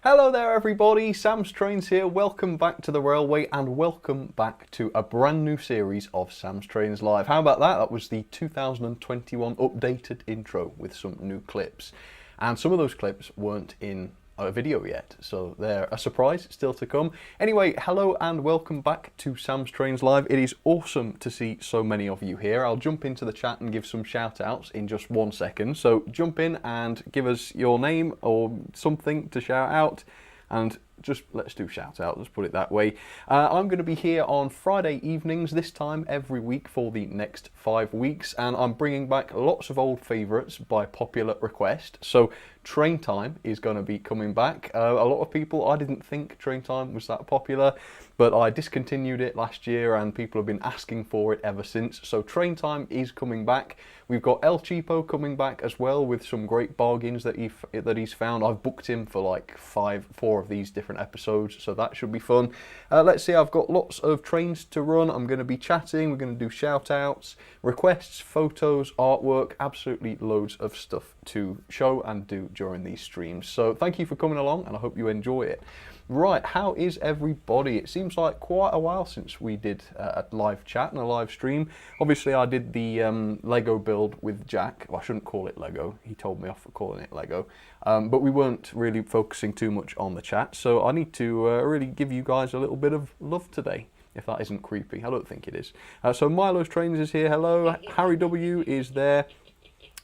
Hello there everybody, Sam's Trains here, welcome back to the railway and welcome back to a brand new series of Sam's Trains Live. How about that? That was the 2021 updated intro with some new clips. And some of those clips weren't in a video yet, so they're a surprise still to come. Anyway, hello and welcome back to Sam's Trains Live. It is awesome to see so many of you here. I'll jump into the chat and give some shout outs in just 1 second. So jump in and give us your name or something to shout out, and just let's do shout out, let's put it that way. I'm going to be here on Friday evenings, this time every week for the next 5 weeks, and I'm bringing back lots of old favourites by popular request. So Train Time is going to be coming back. A lot of people, I didn't think Train Time was that popular, but I discontinued it last year and people have been asking for it ever since. So Train Time is coming back. We've got El Cheapo coming back as well with some great bargains that he's found. I've booked him for like four of these different episodes, so that should be fun. Let's see, I've got lots of trains to run. I'm going to be chatting, we're going to do shout outs, requests, photos, artwork, absolutely loads of stuff to show and do during these streams. So thank you for coming along and I hope you enjoy it. Right, how is everybody? It seems like quite a while since we did a live chat and a live stream. Obviously I did the Lego build with Jack. Well, I shouldn't call it Lego, he told me off for calling it Lego. But we weren't really focusing too much on the chat, so I need to really give you guys a little bit of love today, if that isn't creepy. I don't think it is. So Milo's Trains is here, hello. Harry W is there.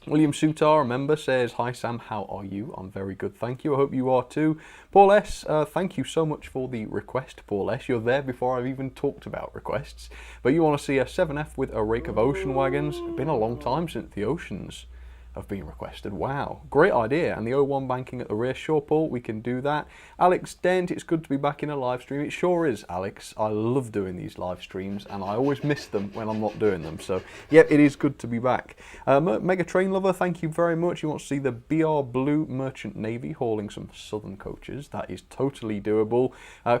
William Sutar, a member, says, "Hi Sam, how are you? I'm very good, thank you. I hope you are too." Paul S, thank you so much for the request, Paul S. You're there before I've even talked about requests. But you want to see a 7F with a rake of ocean wagons? It's been a long time since the oceans have been requested. Wow, great idea. And the O1 banking at the rear, sure Paul, we can do that. Alex Dent, it's good to be back in a live stream. It sure is, Alex. I love doing these live streams and I always miss them when I'm not doing them. So yeah, it is good to be back. Mega Train Lover, thank you very much. You want to see the BR Blue Merchant Navy hauling some southern coaches. That is totally doable.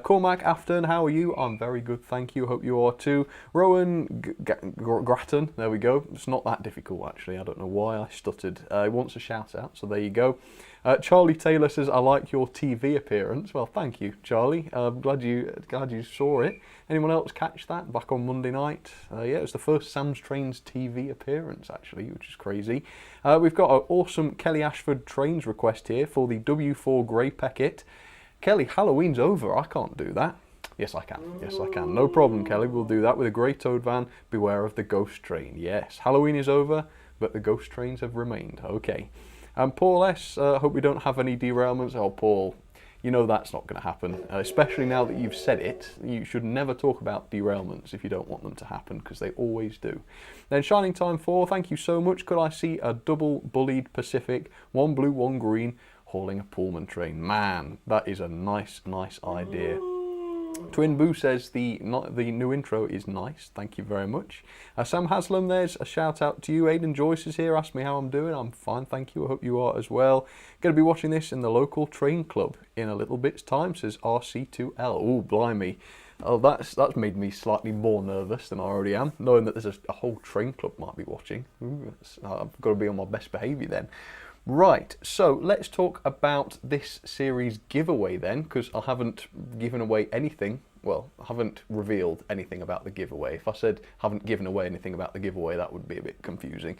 Cormac Afton, how are you? I'm very good, thank you. Hope you are too. Rowan Grattan, there we go. It's not that difficult actually. I don't know why I stuttered. He wants a shout out, so there you go. Charlie Taylor says, "I like your TV appearance." Well, thank you, Charlie. Glad you saw it. Anyone else catch that back on Monday night? Yeah, it was the first Sam's Trains TV appearance actually, which is crazy. We've got an awesome Kelly Ashford Trains request here for the W4 Grey Peckett. Kelly, Halloween's over. I can't do that. Yes, I can. Yes, I can. No problem, Kelly. We'll do that with a grey toad van. Beware of the ghost train. Yes, Halloween is over, but the ghost trains have remained. Okay. And Paul S, hope we don't have any derailments. Oh, Paul, you know that's not going to happen. Especially now that you've said it. You should never talk about derailments if you don't want them to happen, because they always do. Then Shining Time 4, thank you so much. Could I see a double bullied Pacific, 1 blue, 1 green, hauling a Pullman train? Man, that is a nice, nice idea. Twin Boo says the new intro is nice, thank you very much. Sam Haslam, there's a shout out to you. Aidan Joyce is here, asked me how I'm doing. I'm fine, thank you, I hope you are as well. Going to be watching this in the local train club in a little bit's time, says RC2L. Oh, blimey. Oh, that's made me slightly more nervous than I already am, knowing that there's a whole train club might be watching. Ooh, I've got to be on my best behaviour then. Right, so let's talk about this series giveaway then, because I haven't given away anything. Well, I haven't revealed anything about the giveaway. If I said haven't given away anything about the giveaway, that would be a bit confusing.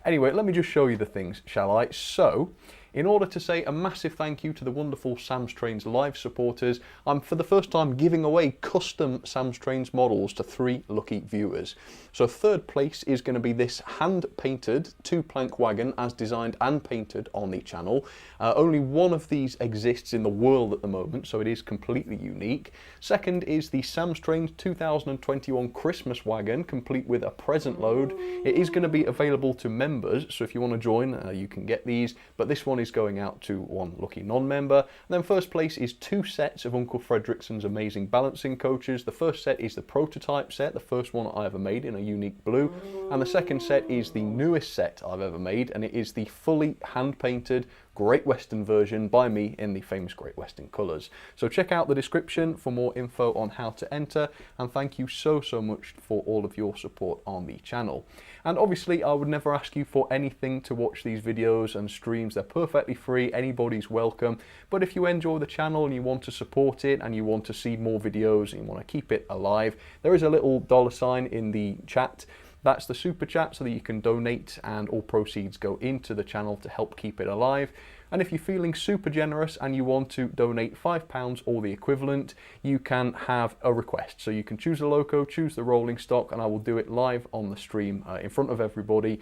Anyway, let me just show you the things, shall I? So, in order to say a massive thank you to the wonderful Sam's Trains live supporters, I'm for the first time giving away custom Sam's Trains models to 3 lucky viewers. So third place is going to be this hand-painted 2-plank wagon as designed and painted on the channel. Only one of these exists in the world at the moment, so it is completely unique. Second is the Sam's Trains 2021 Christmas wagon, complete with a present load. It is going to be available to members, so if you want to join, you can get these, but this one is is going out to one lucky non-member. And then first place is 2 sets of Uncle Fredrikson's amazing balancing coaches. The first set is the prototype set, the first one I ever made in a unique blue. And the second set is the newest set I've ever made, and it is the fully hand-painted Great Western version by me in the famous Great Western colours. So check out the description for more info on how to enter, and thank you so much for all of your support on the channel. And obviously I would never ask you for anything to watch these videos and streams. They're perfectly free, anybody's welcome. But if you enjoy the channel and you want to support it and you want to see more videos and you want to keep it alive, there is a little $ in the chat. That's the super chat, so that you can donate and all proceeds go into the channel to help keep it alive. And if you're feeling super generous and you want to donate £5 or the equivalent, you can have a request. So you can choose a logo, choose the rolling stock, and I will do it live on the stream in front of everybody.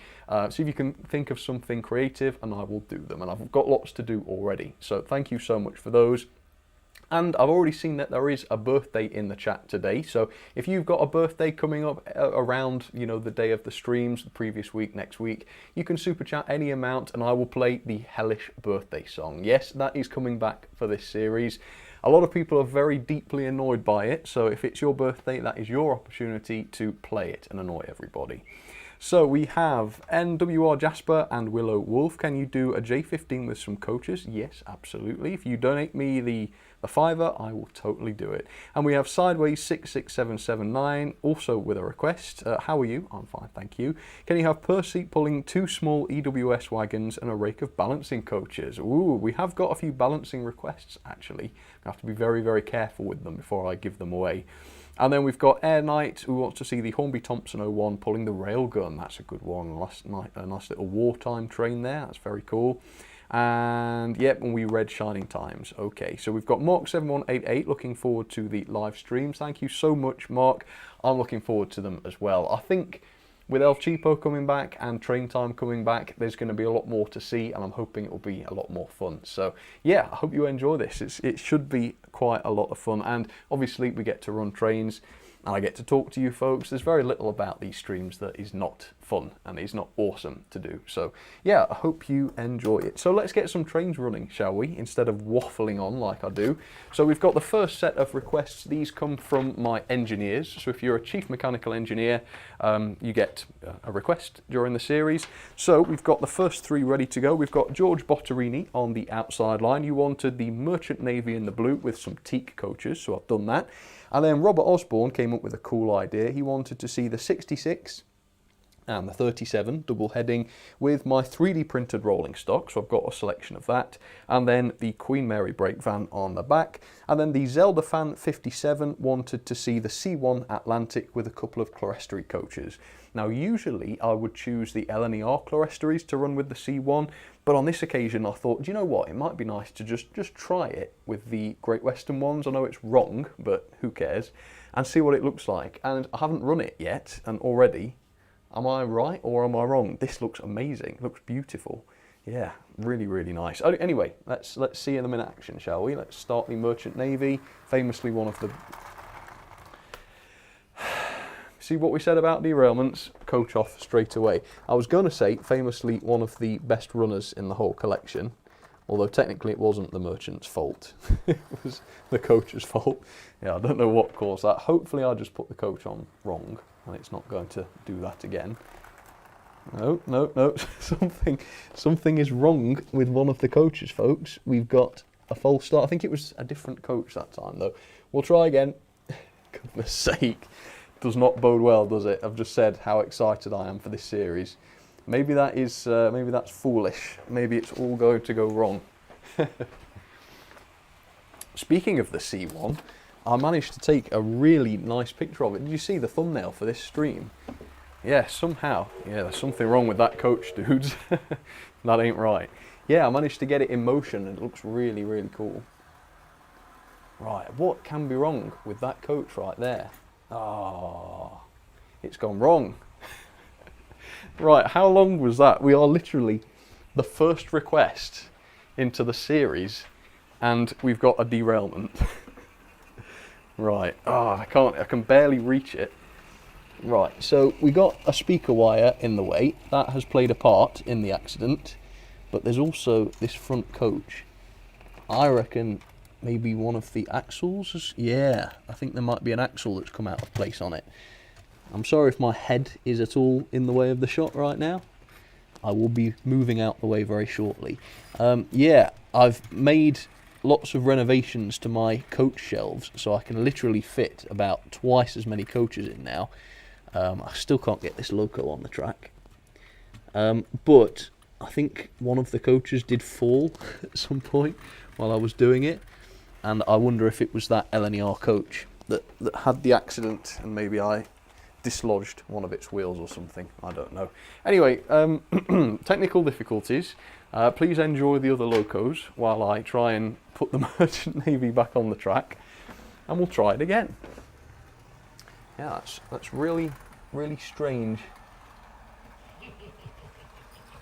See if you can think of something creative and I will do them. And I've got lots to do already. So thank you so much for those. And I've already seen that there is a birthday in the chat today, so if you've got a birthday coming up around, you know, the day of the streams, the previous week, next week, you can super chat any amount and I will play the hellish birthday song. Yes, that is coming back for this series. A lot of people are very deeply annoyed by it, so if it's your birthday, that is your opportunity to play it and annoy everybody. So we have NWR Jasper and Willow Wolf. Can you do a J15 with some coaches? Yes, absolutely. If you donate me the $5, I will totally do it. And we have Sideways 66779, also with a request. How are you? I'm fine, thank you. Can you have Percy pulling 2 small EWS wagons and a rake of balancing coaches? Ooh, we have got a few balancing requests, actually. I have to be very careful with them before I give them away. And then we've got Air Knight, who wants to see the Hornby Thompson 01 pulling the railgun. That's a good one. A nice little wartime train there. That's very cool. And yep, and we read Shining Times. Okay, so we've got Mark7188 looking forward to the live streams. Thank you so much, Mark. I'm looking forward to them as well. I think with El Cheapo coming back and Train Time coming back, there's going to be a lot more to see, and I'm hoping it will be a lot more fun. So yeah, I hope you enjoy this. It should be quite a lot of fun, and obviously we get to run trains and I get to talk to you folks. There's very little about these streams that is not fun and is not awesome to do. So yeah, I hope you enjoy it. So let's get some trains running, shall we, instead of waffling on like I do. So we've got the first set of requests. These come from my engineers. So if you're a chief mechanical engineer, you get a request during the series. So we've got the first 3 ready to go. We've got George Botterini on the outside line. You wanted the Merchant Navy in the blue with some teak coaches, so I've done that. And then Robert Osborne came up with a cool idea. He wanted to see the 66 and the 37 double heading with my 3D printed rolling stock, so I've got a selection of that, and then the Queen Mary brake van on the back, and then the Zelda fan 57 wanted to see the C1 Atlantic with a couple of clerestory coaches. Now usually I would choose the LNER clerestories to run with the C1, but on this occasion I thought, do you know what, it might be nice to just try it with the Great Western ones. I know it's wrong, but who cares, and see what it looks like. And I haven't run it yet, and already, am I right or am I wrong? This looks amazing, it looks beautiful. Yeah, really nice. Anyway, let's see them in action, shall we? Let's start the Merchant Navy, famously one of the... See what we said about derailments? Coach off straight away. I was going to say, famously one of the best runners in the whole collection, although technically it wasn't the Merchant's fault. It was the coach's fault. Yeah, I don't know what caused that. Hopefully I just put the coach on wrong, and it's not going to do that again. No, something is wrong with one of the coaches, folks. We've got a false start. I think it was a different coach that time, though. We'll try again. Goodness sake. Does not bode well, does it? I've just said how excited I am for this series. Maybe that is, maybe that's foolish. Maybe it's all going to go wrong. Speaking of the C1, I managed to take a really nice picture of it. Did you see the thumbnail for this stream? Yeah, somehow. Yeah, there's something wrong with that coach, dudes. That ain't right. Yeah, I managed to get it in motion and it looks really cool. Right, what can be wrong with that coach right there? Oh, it's gone wrong. Right, how long was that? We are literally the first request into the series and we've got a derailment. Right, I can barely reach it. Right, so we got a speaker wire in the way. That has played a part in the accident. But there's also this front coach. I reckon maybe one of the axles. Yeah, I think there might be an axle that's come out of place on it. I'm sorry if my head is at all in the way of the shot right now. I will be moving out the way very shortly. Yeah, I've made lots of renovations to my coach shelves, so I can literally fit about twice as many coaches in now. I still can't get this loco on the track. But I think one of the coaches did fall at some point while I was doing it, and I wonder if it was that LNER coach that had the accident, and maybe I dislodged one of its wheels or something. I don't know. Anyway, technical difficulties. Please enjoy the other locos while I try and put the Merchant Navy back on the track, and we'll try it again. Yeah, that's really, really strange.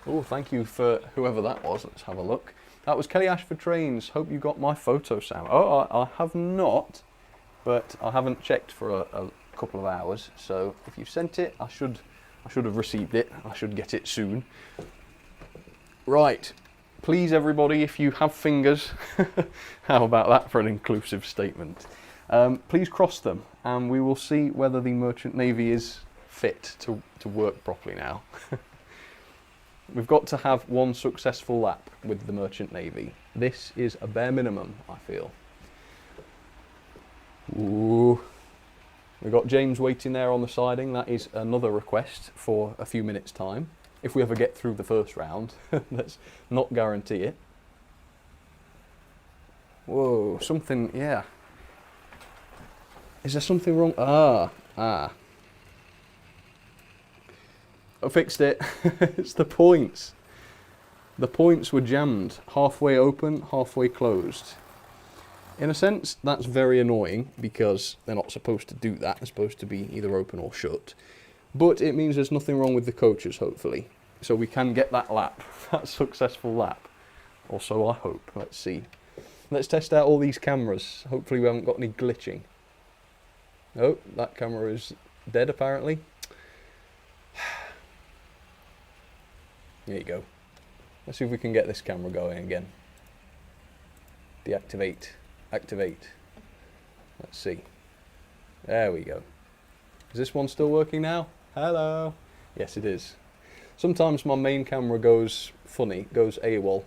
Oh, thank you for whoever that was. Let's have a look. That was Kelly Ashford Trains. Hope you got my photo, Sam. Oh, I have not, but I haven't checked for a couple of hours. So if you sent it, I should have received it. I should get it soon. Right. Please, everybody, if you have fingers, how about that for an inclusive statement? Please cross them, and we will see whether the Merchant Navy is fit to work properly now. We've got to have one successful lap with the Merchant Navy. This is a bare minimum, I feel. Ooh. We've got James waiting there on the siding. That is another request for a few minutes' time. If we ever get through the first round, let's not guarantee it. Whoa, something, yeah. Is there something wrong? I fixed it. It's the points. The points were jammed, halfway open, halfway closed. In a sense, that's very annoying because they're not supposed to do that. They're supposed to be either open or shut. But it means there's nothing wrong with the coaches, hopefully. So we can get that lap, that successful lap. Or so I hope. Let's see. Let's test out all these cameras. Hopefully we haven't got any glitching. Oh, that camera is dead apparently. There you go. Let's see if we can get this camera going again. Deactivate. Activate. Let's see. There we go. Is this one still working now? Hello. Yes, it is. Sometimes my main camera goes funny, goes AWOL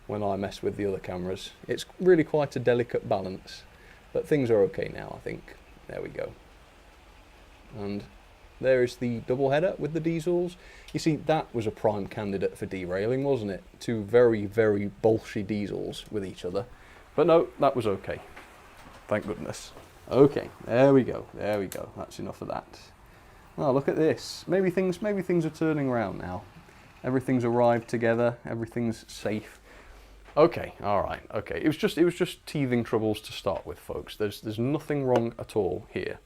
when I mess with the other cameras. It's really quite a delicate balance, but things are okay now, I think. There we go. And there is the double header with the diesels. You see, that was a prime candidate for derailing, wasn't it? Two very, very bolshy diesels with each other. But no, that was okay. Thank goodness. Okay, there we go. There we go. That's enough of that. Oh, look at this. Maybe things are turning around now. Everything's arrived together. Everything's safe. Okay, all right. Okay, it was just teething troubles to start with, folks. There's nothing wrong at all here.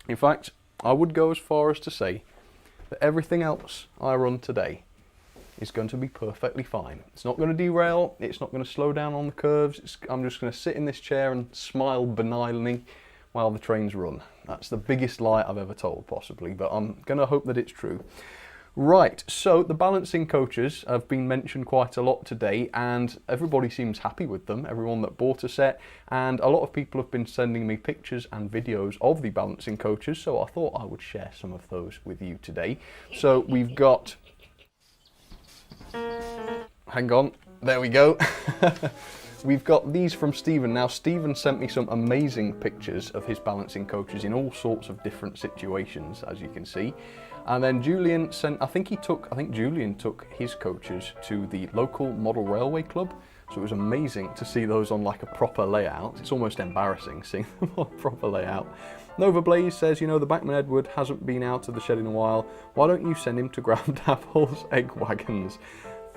In fact, I would go as far as to say that everything else I run today is going to be perfectly fine. It's not going to derail, it's not going to slow down on the curves, I'm just going to sit in this chair and smile benignly while the trains run. That's the biggest lie I've ever told, possibly, but I'm going to hope that it's true. Right, so the balancing coaches have been mentioned quite a lot today, and everybody seems happy with them, everyone that bought a set, and a lot of people have been sending me pictures and videos of the balancing coaches, so I thought I would share some of those with you today. So we've got... Hang on, there we go. We've got these from Stephen. Now, Stephen sent me some amazing pictures of his balancing coaches in all sorts of different situations, as you can see. And then Julian sent, I think Julian took his coaches to the local model railway club. So it was amazing to see those on like a proper layout. It's almost embarrassing seeing them on a proper layout. Nova Blaze says, you know, the Bachman Edward hasn't been out of the shed in a while. Why don't you send him to grab Dapple's egg wagons?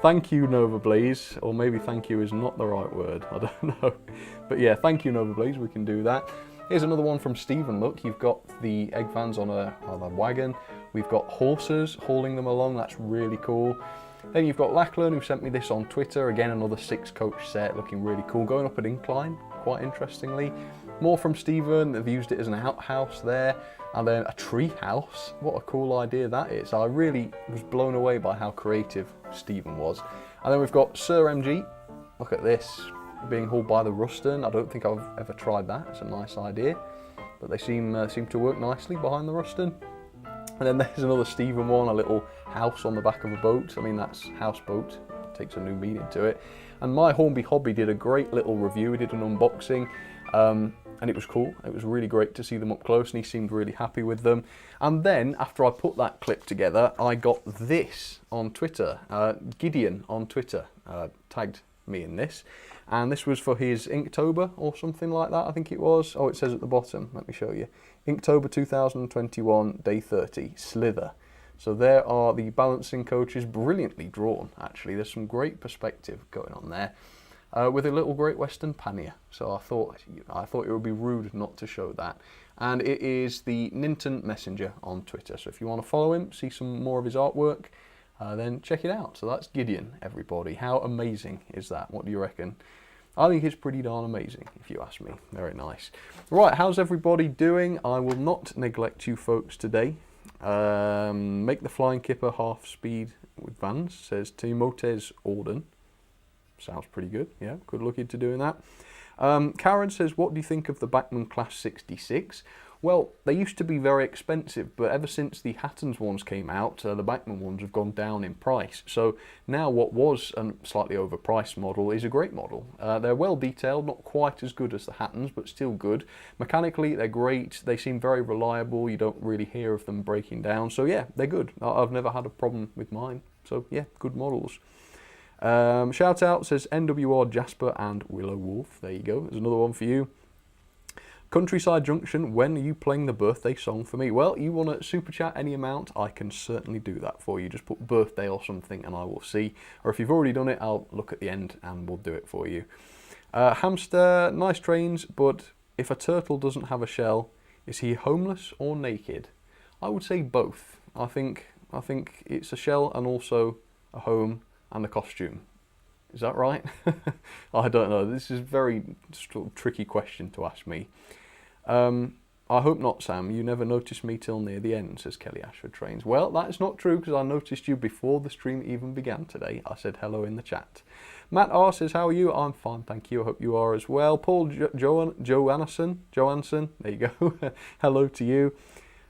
Thank you, Nova Blaze, or maybe thank you is not the right word, I don't know. But yeah, thank you, Nova Blaze, we can do that. Here's another one from Stephen. Look, you've got the egg vans on a wagon. We've got horses hauling them along, that's really cool. Then you've got Lachlan, who sent me this on Twitter. Again, another 6-coach set, looking really cool. Going up an incline, quite interestingly. More from Stephen. They've used it as an outhouse there, and then a tree house. What a cool idea that is. I really was blown away by how creative Stephen was. And then we've got Sir MG. Look at this, being hauled by the Ruston. I don't think I've ever tried that. It's a nice idea, but they seem to work nicely behind the Ruston. And then there's another Stephen one, a little house on the back of a boat. I mean, that's houseboat, takes a new meaning to it. And my Hornby Hobby did a great little review. He did an unboxing, and it was cool. It was really great to see them up close, and he seemed really happy with them. And then, after I put that clip together, I got this on Twitter. Gideon on Twitter tagged me in this. And this was for his Inktober or something like that, I think it was. Oh, it says at the bottom, let me show you. Inktober 2021, day 30, Slither. So there are the balancing coaches, brilliantly drawn actually. There's some great perspective going on there, with a little Great Western pannier. So I thought it would be rude not to show that. And it is the Ninton Messenger on Twitter. So if you want to follow him, see some more of his artwork, then check it out. So that's Gideon, everybody. How amazing is that? What do you reckon? I think it's pretty darn amazing, if you ask me. Very nice. Right, how's everybody doing? I will not neglect you folks today. Make the flying kipper half speed with Vans, says Timotez Auden. Sounds pretty good. Yeah, good luck into doing that. Karen says, what do you think of the Bachmann Class 66? Well, they used to be very expensive, but ever since the Hattons ones came out, the Bachmann ones have gone down in price. So now what was a slightly overpriced model is a great model. They're well detailed, not quite as good as the Hattons, but still good. Mechanically, they're great. They seem very reliable. You don't really hear of them breaking down. So yeah, they're good. I've never had a problem with mine. So yeah, good models. Shout out, says NWR Jasper and Willow Wolf. There you go. There's another one for you. Countryside Junction, when are you playing the birthday song for me? Well, you want to super chat any amount, I can certainly do that for you. Just put birthday or something and I will see. Or if you've already done it, I'll look at the end and we'll do it for you. Hamster, nice trains, but if a turtle doesn't have a shell, is he homeless or naked? I would say both. I think it's a shell and also a home and a costume. Is that right? I don't know. This is a very tricky question to ask me. I hope not, Sam. You never noticed me till near the end, says Kelly Ashford Trains. Well, that is not true, because I noticed you before the stream even began today. I said hello in the chat. Matt R says, how are you? I'm fine, thank you. I hope you are as well. Paul Johansson, there you go. Hello to you.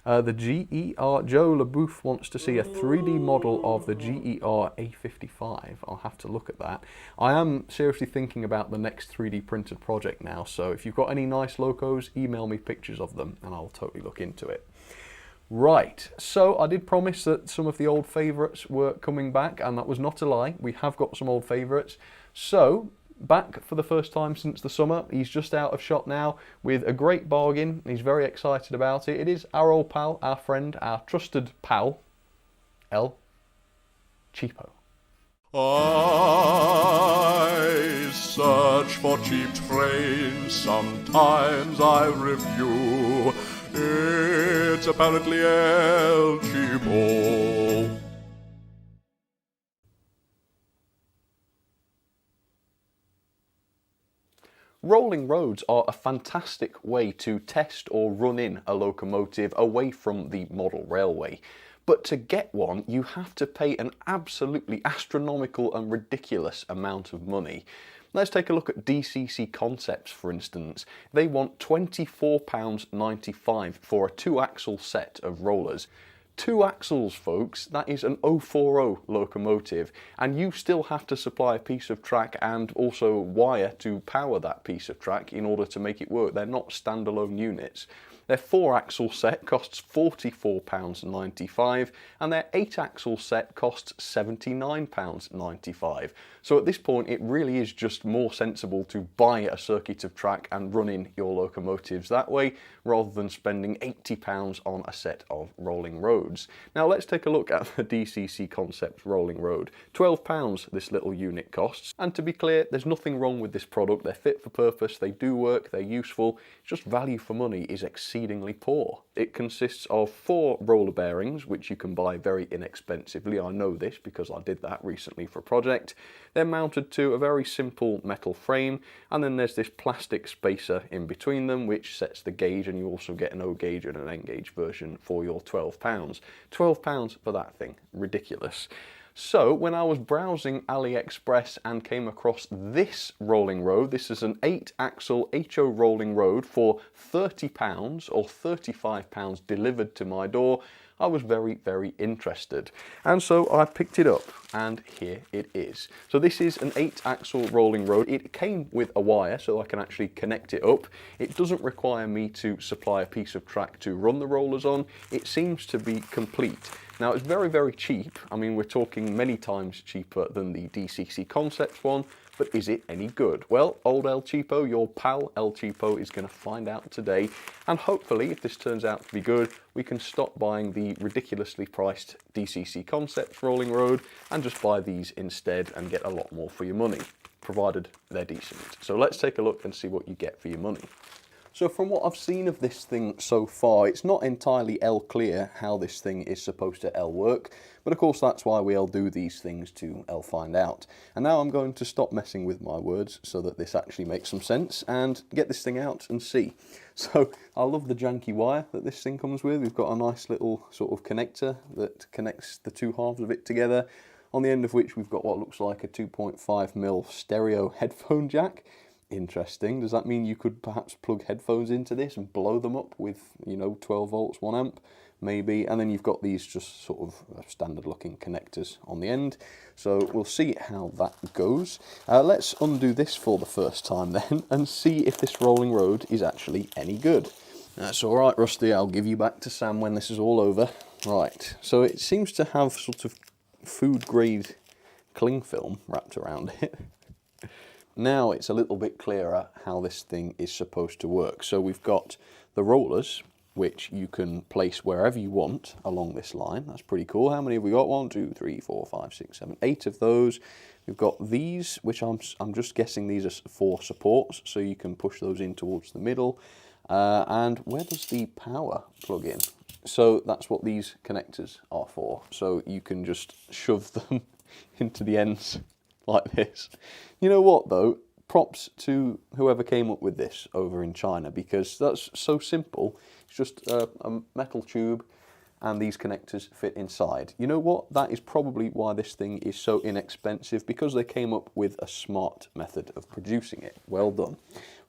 The GER, Joe LaBouffe wants to see a 3D model of the GER A55. I'll have to look at that. I am seriously thinking about the next 3D printed project now, so if you've got any nice locos, email me pictures of them and I'll totally look into it. Right, so I did promise that some of the old favourites were coming back, and that was not a lie. We have got some old favourites. So, back for the first time since the summer. He's just out of shop now with a great bargain. He's very excited about it. It is our old pal, our friend, our trusted pal, El Cheapo. I search for cheap trains, sometimes I review. It's apparently El Cheapo. Rolling roads are a fantastic way to test or run in a locomotive away from the model railway. But to get one, you have to pay an absolutely astronomical and ridiculous amount of money. Let's take a look at DCC Concepts, for instance. They want £24.95 for a 2-axle set of rollers. 2 axles, folks, that is an 040 locomotive, and you still have to supply a piece of track and also wire to power that piece of track in order to make it work. They're not standalone units. Their 4-axle set costs £44.95 and their 8-axle set costs £79.95. So at this point it really is just more sensible to buy a circuit of track and run in your locomotives that way rather than spending £80 on a set of rolling roads. Now let's take a look at the DCC Concepts rolling road. £12 this little unit costs, and to be clear, there's nothing wrong with this product. They're fit for purpose, they do work, they're useful. It's just value for money is exceedingly exceedingly poor. It consists of 4 roller bearings, which you can buy very inexpensively. I know this because I did that recently for a project. They're mounted to a very simple metal frame, and then there's this plastic spacer in between them which sets the gauge, and you also get an O gauge and an N gauge version for your £12. £12 for that thing, ridiculous. So when I was browsing AliExpress and came across this rolling road, this is an 8-axle HO rolling road for £30 or £35 delivered to my door, I was very, very interested. And so I picked it up, and here it is. So this is an 8-axle rolling road. It came with a wire, so I can actually connect it up. It doesn't require me to supply a piece of track to run the rollers on. It seems to be complete. Now it's very, very cheap. I mean, we're talking many times cheaper than the DCC Concepts one, but is it any good? Well, old El Cheapo, your pal El Cheapo, is going to find out today, and hopefully, if this turns out to be good, we can stop buying the ridiculously priced DCC Concepts rolling road and just buy these instead and get a lot more for your money, provided they're decent. So let's take a look and see what you get for your money. So from what I've seen of this thing so far, it's not entirely clear how this thing is supposed to work, but of course that's why we do these things to find out. And now I'm going to stop messing with my words so that this actually makes some sense and get this thing out and see. So I love the janky wire that this thing comes with. We've got a nice little sort of connector that connects the 2 halves of it together, on the end of which we've got what looks like a 2.5mm stereo headphone jack. Interesting. Does that mean you could perhaps plug headphones into this and blow them up with, you know, 12 volts, 1 amp? Maybe. And then you've got these just sort of standard looking connectors on the end. So we'll see how that goes. Let's undo this for the first time then and see if this rolling road is actually any good. That's all right, Rusty. I'll give you back to Sam when this is all over. Right. So it seems to have sort of food grade cling film wrapped around it. Now it's a little bit clearer how this thing is supposed to work. So we've got the rollers, which you can place wherever you want along this line. That's pretty cool. How many have we got? 1, 2, 3, 4, 5, 6, 7, 8 of those. We've got these, which I'm just guessing these are for supports, so you can push those in towards the middle. And where does the power plug in? So that's what these connectors are for. So you can just shove them into the ends like this. You know what though, props to whoever came up with this over in China, because that's so simple. It's just a metal tube and these connectors fit inside. You know what, that is probably why this thing is so inexpensive, because they came up with a smart method of producing it. Well done.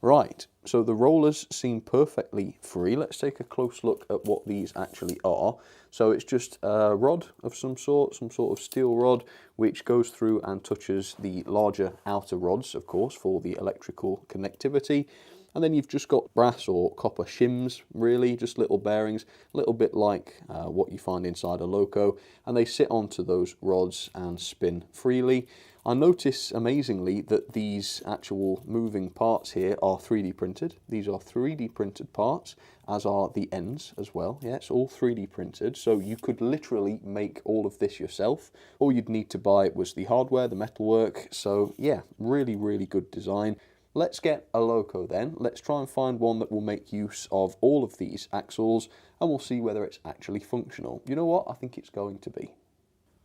Right, so the rollers seem perfectly free. Let's take a close look at what these actually are. So it's just a rod of some sort of steel rod, which goes through and touches the larger outer rods, of course, for the electrical connectivity. And then you've just got brass or copper shims, really, just little bearings, a little bit like what you find inside a loco, and they sit onto those rods and spin freely. I notice, amazingly, that these actual moving parts here are 3D printed. These are 3D printed parts, as are the ends as well. Yeah, it's all 3D printed, so you could literally make all of this yourself. All you'd need to buy was the hardware, the metalwork, so yeah, really, really good design. Let's get a loco then. Let's try and find one that will make use of all of these axles, and we'll see whether it's actually functional. You know what? I think it's going to be.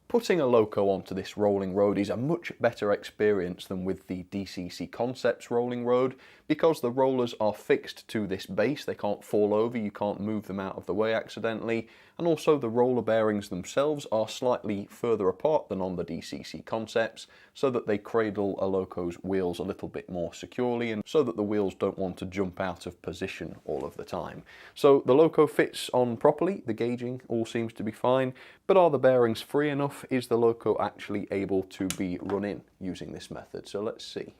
Putting a loco onto this rolling road is a much better experience than with the DCC Concepts rolling road, because the rollers are fixed to this base. They can't fall over, you can't move them out of the way accidentally, and also the roller bearings themselves are slightly further apart than on the DCC Concepts, so that they cradle a loco's wheels a little bit more securely, and so that the wheels don't want to jump out of position all of the time. So the loco fits on properly, the gauging all seems to be fine, but are the bearings free enough? Is the loco actually able to be run in using this method? So let's see.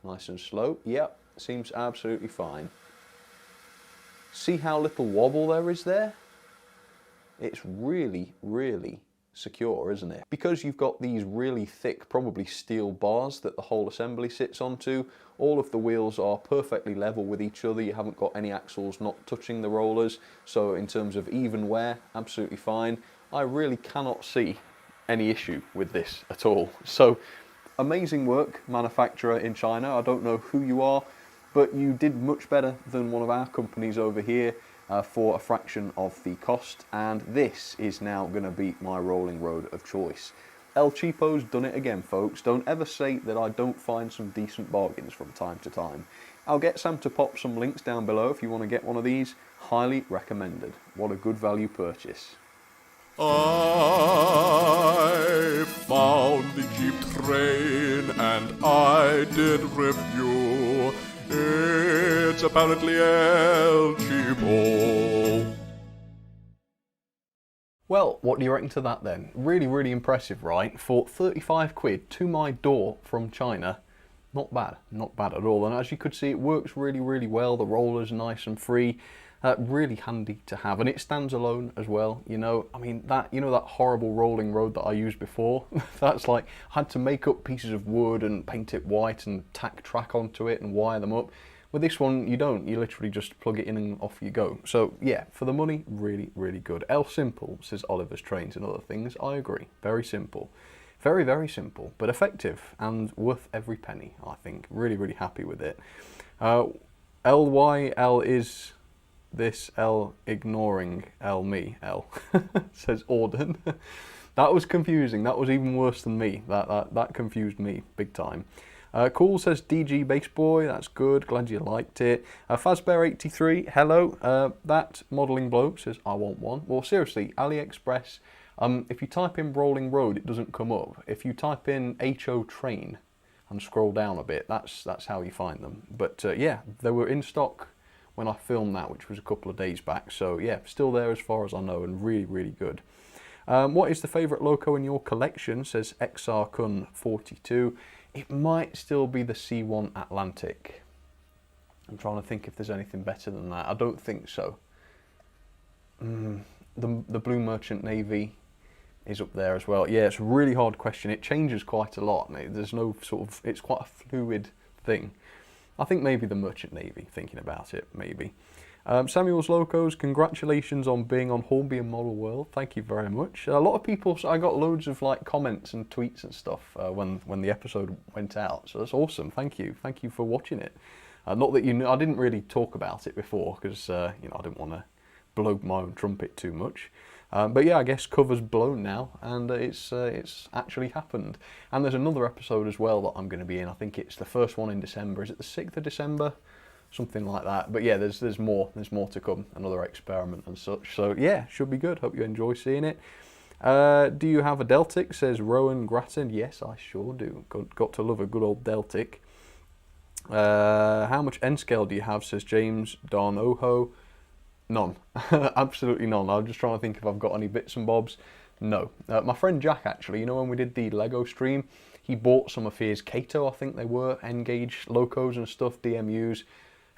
Nice and slow. Yep, seems absolutely fine. See how little wobble there is there? It's really, really secure, isn't it? Because you've got these really thick, probably steel bars that the whole assembly sits onto, all of the wheels are perfectly level with each other. You haven't got any axles not touching the rollers, so in terms of even wear, absolutely fine. I really cannot see any issue with this at all. So amazing work, manufacturer in China. I don't know who you are, but you did much better than one of our companies over here for a fraction of the cost, and this is now going to be my rolling road of choice. El Cheapo's done it again, folks. Don't ever say that I don't find some decent bargains from time to time. I'll get Sam to pop some links down below if you want to get one of these. Highly recommended. What a good value purchase. I found the cheap train and I did review. It's apparently El Cheapo. Well, what do you reckon to that then? Really, really impressive, right? For 35 quid to my door from China. Not bad at all. And as you could see, it works really, really well. The roller's nice and free. Really handy to have, and it stands alone as well. You know, I mean, that horrible rolling road that I used before, that's like, I had to make up pieces of wood and paint it white and tack track onto it and wire them up. With this one, you don't. You literally just plug it in and off you go. So yeah, for the money, really, really good. Simple, says Oliver's Trains and Other Things. I agree. Very simple. Very, very simple, but effective and worth every penny, I think. Really, really happy with it. LYL is this L ignoring L me L, says Auden. That was confusing. That was even worse than me. That confused me big time. Cool, says DG Bass Boy. That's good. Glad you liked it. Fazbear83, hello. That modelling bloke says I want one. Well, seriously, AliExpress. If you type in rolling road, it doesn't come up. If you type in HO train and scroll down a bit, that's how you find them. But yeah, they were in stock when I filmed that, which was a couple of days back. So yeah, still there as far as I know, and really, really good. What is the favourite loco in your collection, says XRCun42. It might still be the C1 Atlantic. I'm trying to think if there's anything better than that. I don't think so. The Blue Merchant Navy is up there as well. Yeah, it's a really hard question. It changes quite a lot. There's no sort of, it's quite a fluid thing. I think maybe the Merchant Navy, thinking about it, maybe. Samuel's Locos, congratulations on being on Hornby and Model World. Thank you very much. A lot of people, I got loads of like comments and tweets and stuff when the episode went out. So that's awesome. Thank you. Thank you for watching it. Not that you knew, I didn't really talk about it before because you know, I didn't want to blow my own trumpet too much. But yeah, I guess cover's blown now, and it's actually happened. And there's another episode as well that I'm going to be in. I think it's the first one in December. Is it the 6th of December? Something like that. But yeah, there's more to come. Another experiment and such. So yeah, should be good. Hope you enjoy seeing it. Do you have a Deltic? Says Rowan Grattan. Yes, I sure do. Got to love a good old Deltic. How much N scale do you have? Says James Don Oho. None. Absolutely none. I'm just trying to think if I've got any bits and bobs. No. My friend Jack, actually, you know, when we did the Lego stream, he bought some of his Kato, I think they were, N-gauge locos and stuff, DMUs.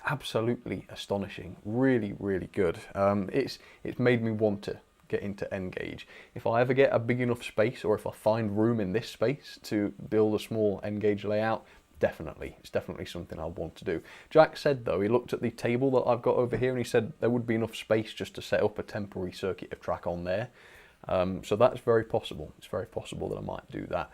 Absolutely astonishing. Really, really good. It's made me want to get into N-gauge. If I ever get a big enough space, or if I find room in this space to build a small N-gauge layout, definitely, it's definitely something I'll want to do. Jack said though, he looked at the table that I've got over here and he said there would be enough space just to set up a temporary circuit of track on there. So that's very possible. It's very possible that I might do that.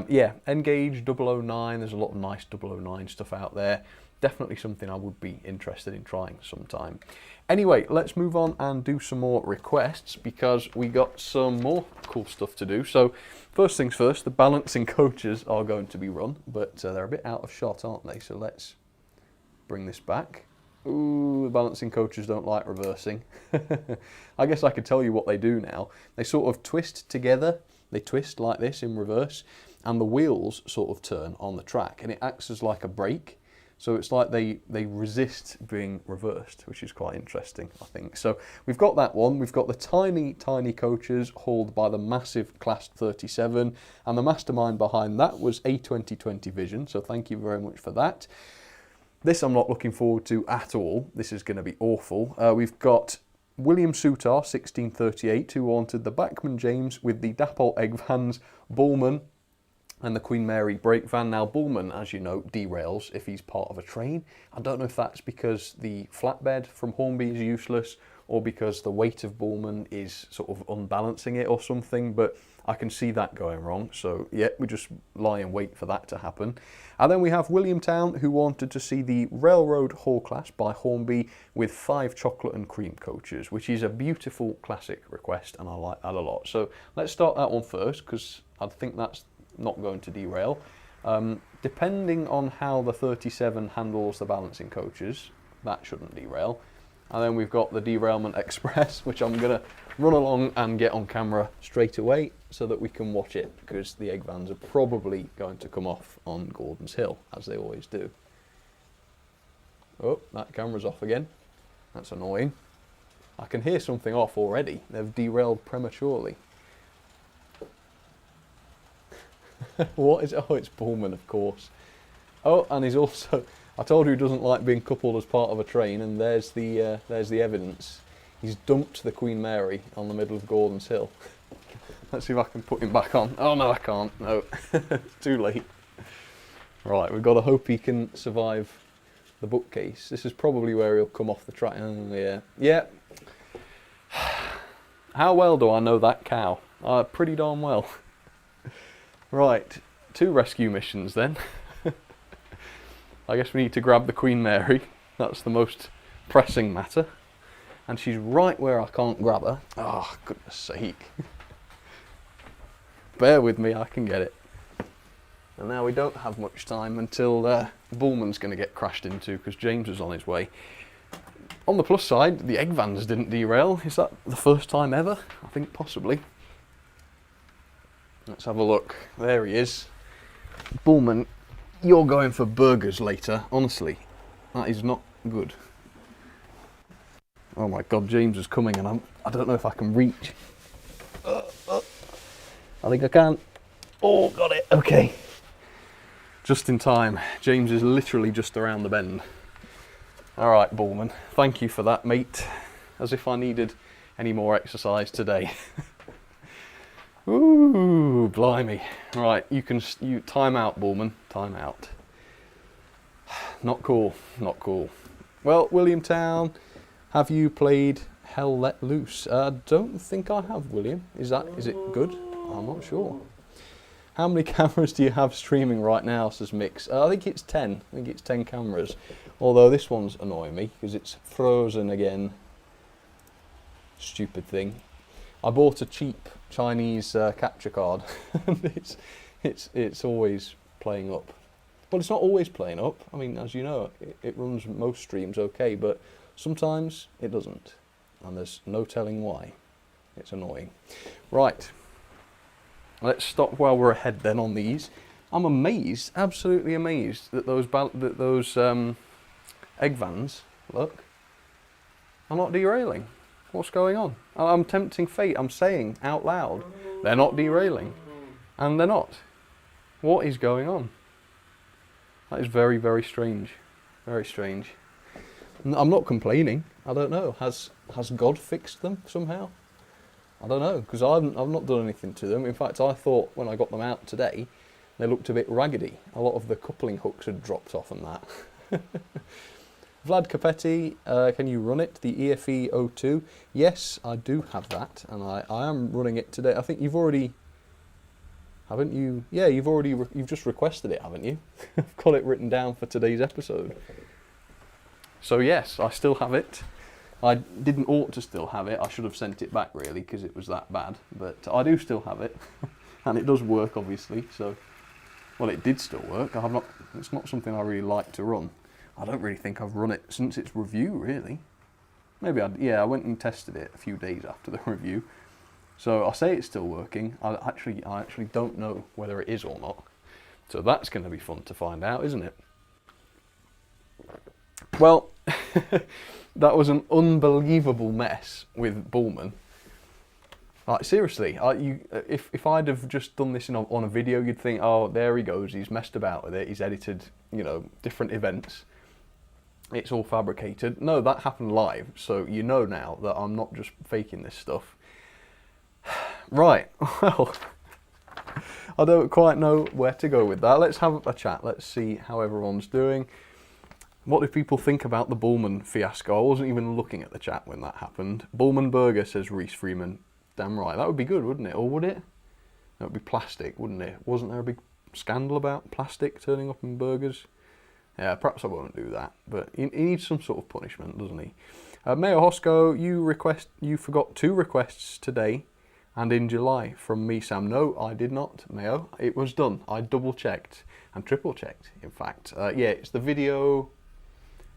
Yeah, N-gauge 009, there's a lot of nice 009 stuff out there. Definitely something I would be interested in trying sometime. Anyway, let's move on and do some more requests because we got some more cool stuff to do. So first things first, the balancing coaches are going to be run, but they're a bit out of shot, aren't they? So let's bring this back. Ooh, the balancing coaches don't like reversing. I guess I could tell you what they do now. They sort of twist together. They twist like this in reverse, and the wheels sort of turn on the track, and it acts as like a brake. So it's like they resist being reversed, which is quite interesting, I think. So we've got that one. We've got the tiny, tiny coaches hauled by the massive Class 37. And the mastermind behind that was A2020 Vision. So thank you very much for that. This I'm not looking forward to at all. This is going to be awful. We've got William Soutar, 1638, who wanted the Bachmann James with the Dapol egg vans, Bullman, and the Queen Mary brake van. Now Bullman, as you know, derails if he's part of a train. I don't know if that's because the flatbed from Hornby is useless or because the weight of Bullman is sort of unbalancing it or something, but I can see that going wrong. So yeah, we just lie and wait for that to happen. And then we have Williamtown, who wanted to see the Railroad Hall Class by Hornby with 5 chocolate and cream coaches, which is a beautiful classic request, and I like that a lot. So let's start that one first, because I think that's not going to derail. Depending on how the 37 handles the balancing coaches, that shouldn't derail. And then we've got the Derailment Express, which I'm going to run along and get on camera straight away so that we can watch it, because the egg vans are probably going to come off on Gordon's Hill, as they always do. Oh, that camera's off again. That's annoying. I can hear something off already. They've derailed prematurely. What is it? Oh, it's Pullman, of course. Oh, and he's also... I told you he doesn't like being coupled as part of a train, and there's the evidence. He's dumped the Queen Mary on the middle of Gordon's Hill. Let's see if I can put him back on. Oh no, I can't. No, it's too late. Right, we've got to hope he can survive the bookcase. This is probably where he'll come off the track. Yeah, yeah. How well do I know that cow? Pretty darn well. Right, 2 rescue missions then. I guess we need to grab the Queen Mary. That's the most pressing matter. And she's right where I can't grab her. Oh, goodness sake. Bear with me, I can get it. And now we don't have much time until Bullman's going to get crashed into, because James is on his way. On the plus side, the egg vans didn't derail. Is that the first time ever? I think possibly. Let's have a look. There he is. Bullman, you're going for burgers later, honestly. That is not good. Oh my god, James is coming, and I don't know if I can reach. I think I can. Oh, got it, okay. Just in time. James is literally just around the bend. Alright, Bullman, thank you for that, mate. As if I needed any more exercise today. Ooh, blimey. Right, you time out, Bullman, time out. Not cool, not cool. Well, Williamtown, have you played Hell Let Loose? I don't think I have, William. Is it good? I'm not sure. How many cameras do you have streaming right now, says Mix? I think it's 10. I think it's 10 cameras. Although this one's annoying me because it's frozen again. Stupid thing. I bought a cheap Chinese capture card and it's always playing up. Well, it's not always playing up. I mean, as you know, it runs most streams okay, but sometimes it doesn't. And there's no telling why. It's annoying. Right. Let's stop while we're ahead then on these. I'm amazed, absolutely amazed, that those egg vans, look, are not derailing. What's going on? I'm tempting fate. I'm saying out loud, they're not derailing. And they're not. What is going on? That is very, very strange. Very strange. I'm not complaining. I don't know. Has God fixed them somehow? I don't know, because I've not done anything to them. In fact, I thought when I got them out today, they looked a bit raggedy. A lot of the coupling hooks had dropped off and that. Vlad Capetti, can you run it? The EFE 02? Yes, I do have that, and I am running it today. I think you've already, haven't you? Yeah, you've just requested it, haven't you? I've got it written down for today's episode. So yes, I still have it. I didn't ought to still have it. I should have sent it back really because it was that bad. But I do still have it, and it does work obviously. So, well, it did still work. It's not something I really like to run. I don't really think I've run it since its review really. Maybe I went and tested it a few days after the review. So I say it's still working. I actually don't know whether it is or not. So that's going to be fun to find out, isn't it? Well. That was an unbelievable mess with Bullman. Like seriously, if I'd have just done this on a video, you'd think, oh, there he goes, he's messed about with it, he's edited, different events. It's all fabricated. No, that happened live, so you know now that I'm not just faking this stuff. Right, well, I don't quite know where to go with that. Let's have a chat, let's see how everyone's doing. What did people think about the Bullman fiasco? I wasn't even looking at the chat when that happened. Bullman burger, says Reese Freeman. Damn right, that would be good, wouldn't it? Or would it? That would be plastic, wouldn't it? Wasn't there a big scandal about plastic turning up in burgers? Yeah, perhaps I won't do that, but he needs some sort of punishment, doesn't he? Mayor Hosco, you forgot 2 requests today and in July from me, Sam. No, I did not, Mayo. It was done. I double-checked and triple-checked, in fact. Yeah, it's the video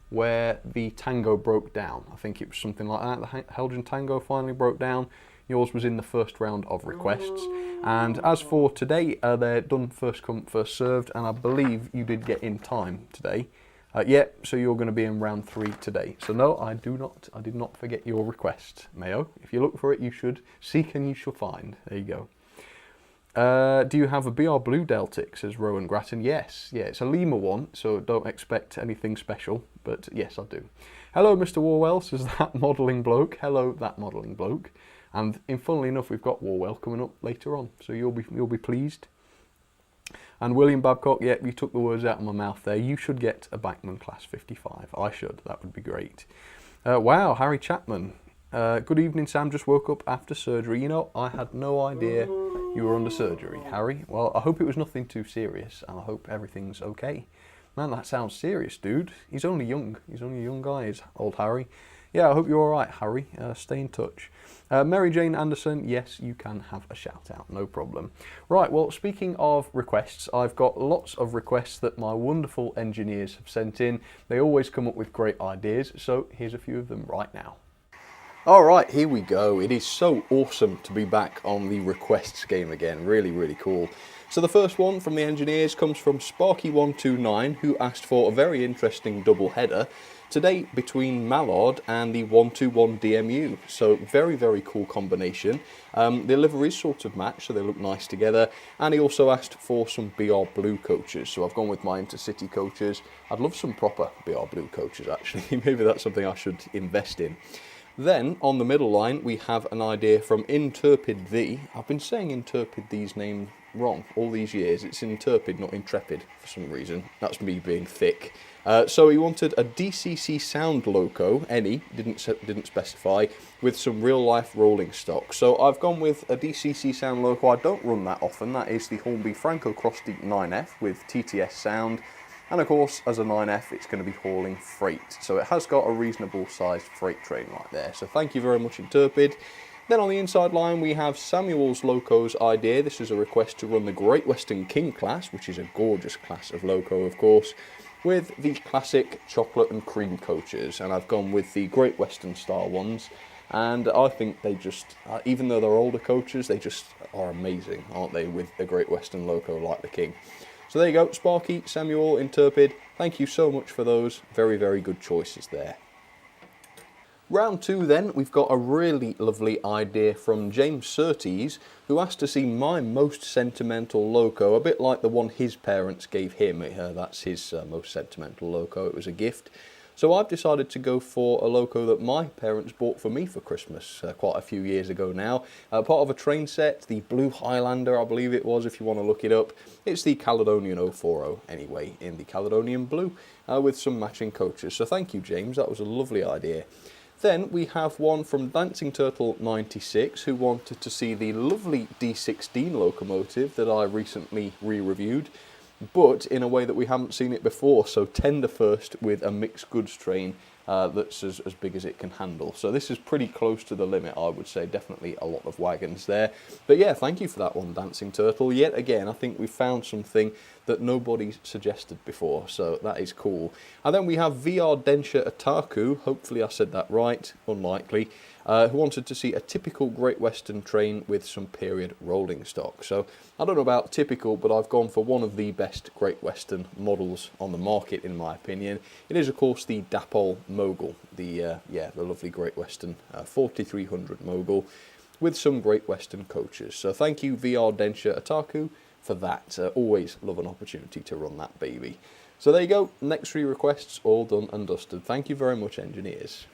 where the tango broke down. I think it was something like that. The Helgen tango finally broke down. Yours was in the first round of requests. And as for today, they're done first come, first served, and I believe you did get in time today. Yeah, so you're going to be in round 3 today. So no, I did not forget your request, Mayo. If you look for it, you should seek and you shall find. There you go. Do you have a BR Blue Deltic, says Rowan Grattan? Yes, yeah, it's a Lima one, so don't expect anything special, but yes, I do. Hello, Mr. Warwell, says that modelling bloke. Hello, that modelling bloke. And funnily enough, we've got Warwell coming up later on, so you'll be pleased. And William Babcock, yeah, you took the words out of my mouth there. You should get a Bachmann Class 55. I should. That would be great. Wow, Harry Chapman. Good evening, Sam. Just woke up after surgery. You know, I had no idea you were under surgery, Harry. Well, I hope it was nothing too serious, and I hope everything's okay. Man, that sounds serious, dude. He's only young. He's only a young guy, is old Harry. Yeah, I hope you're all right, Harry. Stay in touch. Mary Jane Anderson, yes, you can have a shout out, no problem. Right, well, speaking of requests, I've got lots of requests that my wonderful engineers have sent in. They always come up with great ideas, so here's a few of them right now. All right, here we go. It is so awesome to be back on the requests game again. Really, really cool. So the first one from the engineers comes from Sparky129, who asked for a very interesting double header today between Mallard and the 121 DMU. So very, very cool combination. The liveries sort of match, so they look nice together. And he also asked for some BR Blue coaches. So I've gone with my Intercity coaches. I'd love some proper BR Blue coaches, actually. Maybe that's something I should invest in. Then, on the middle line, we have an idea from Intrepid The. I've been saying Intrepid The's name wrong all these years. It's Intrepid, not Intrepid, for some reason. That's me being thick. So he wanted a DCC sound loco, any, didn't specify, with some real-life rolling stock. So I've gone with a DCC sound loco. I don't run that often. That is the Hornby Franco Crossdeep 9F with TTS sound. And of course, as a 9F, it's going to be hauling freight. So it has got a reasonable sized freight train right there. So thank you very much, Intrepid. Then on the inside line, we have Samuel's Loco's idea. This is a request to run the Great Western King class, which is a gorgeous class of loco, of course, with the classic chocolate and cream coaches. And I've gone with the Great Western style ones. And I think they just, even though they're older coaches, they just are amazing, aren't they, with the Great Western loco like the King. So there you go, Sparky, Samuel, Intrepid, thank you so much for those very, very good choices there. Round 2 then, we've got a really lovely idea from James Surtees, who asked to see my most sentimental loco, a bit like the one his parents gave him. That's his most sentimental loco, it was a gift. So I've decided to go for a loco that my parents bought for me for Christmas quite a few years ago now. Part of a train set, the Blue Highlander, I believe it was, if you want to look it up. It's the Caledonian 040 anyway, in the Caledonian Blue, with some matching coaches. So thank you, James, that was a lovely idea. Then we have one from Dancing Turtle 96, who wanted to see the lovely D16 locomotive that I recently re-reviewed, but in a way that we haven't seen it before, so tender first with a mixed goods train that's as big as it can handle. So this is pretty close to the limit, I would say. Definitely a lot of wagons there. But yeah, thank you for that one, Dancing Turtle. Yet again, I think we found something that nobody suggested before, so that is cool. And then we have VR Densha Otaku, hopefully I said that right, unlikely, who wanted to see a typical Great Western train with some period rolling stock. So I don't know about typical, but I've gone for one of the best Great Western models on the market, in my opinion. It is, of course, the Dapol Mogul, the lovely Great Western 4300 Mogul, with some Great Western coaches. So thank you, VR Densha Otaku, for that. Always love an opportunity to run that baby. So there you go, next 3 requests all done and dusted. Thank you very much, engineers.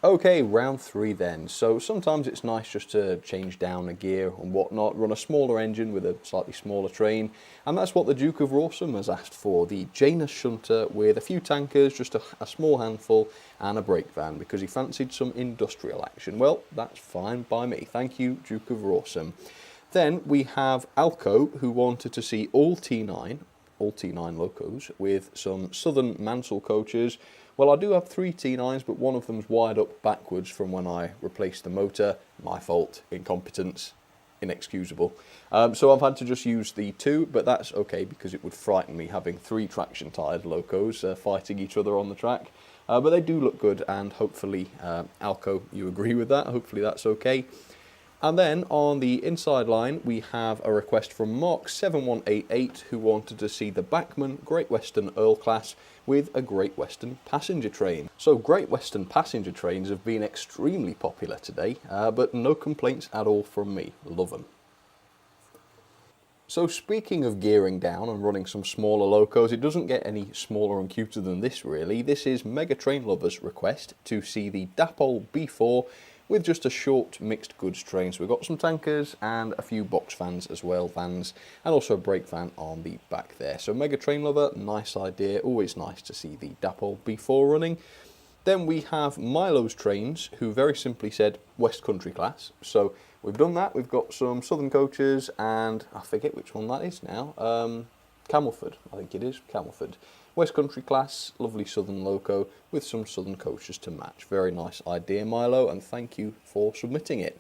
Okay, round 3 then. So sometimes it's nice just to change down a gear and whatnot, run a smaller engine with a slightly smaller train, and that's what the Duke of Rawsome has asked for, the Janus Shunter with a few tankers, just a small handful, and a brake van, because he fancied some industrial action. Well, that's fine by me. Thank you, Duke of Rawsome. Then we have Alco, who wanted to see all T9 locos with some Southern Mansell coaches. Well, I do have 3 T9s, but one of them's wired up backwards from when I replaced the motor. My fault, incompetence, inexcusable. So I've had to just use the 2, but that's okay because it would frighten me having 3 traction-tired locos fighting each other on the track. But they do look good, and hopefully, Alco, you agree with that. Hopefully that's okay. And then on the inside line, we have a request from Mark7188, who wanted to see the Bachmann Great Western Earl class with a Great Western passenger train. So Great Western passenger trains have been extremely popular today, but no complaints at all from me. Love them. So speaking of gearing down and running some smaller locos, it doesn't get any smaller and cuter than this really. This is Mega Train Lovers' request to see the Dapol B4 with just a short mixed goods train. So we've got some tankers and a few box vans as well, and also a brake van on the back there. So Mega Train Lover, nice idea, always nice to see the Dapol B4 running. Then we have Milo's Trains, who very simply said West Country class. So we've done that, we've got some Southern coaches, and I forget which one that is now, Camelford, I think it is, Camelford. West Country class, lovely Southern loco with some Southern coaches to match. Very nice idea, Milo, and thank you for submitting it.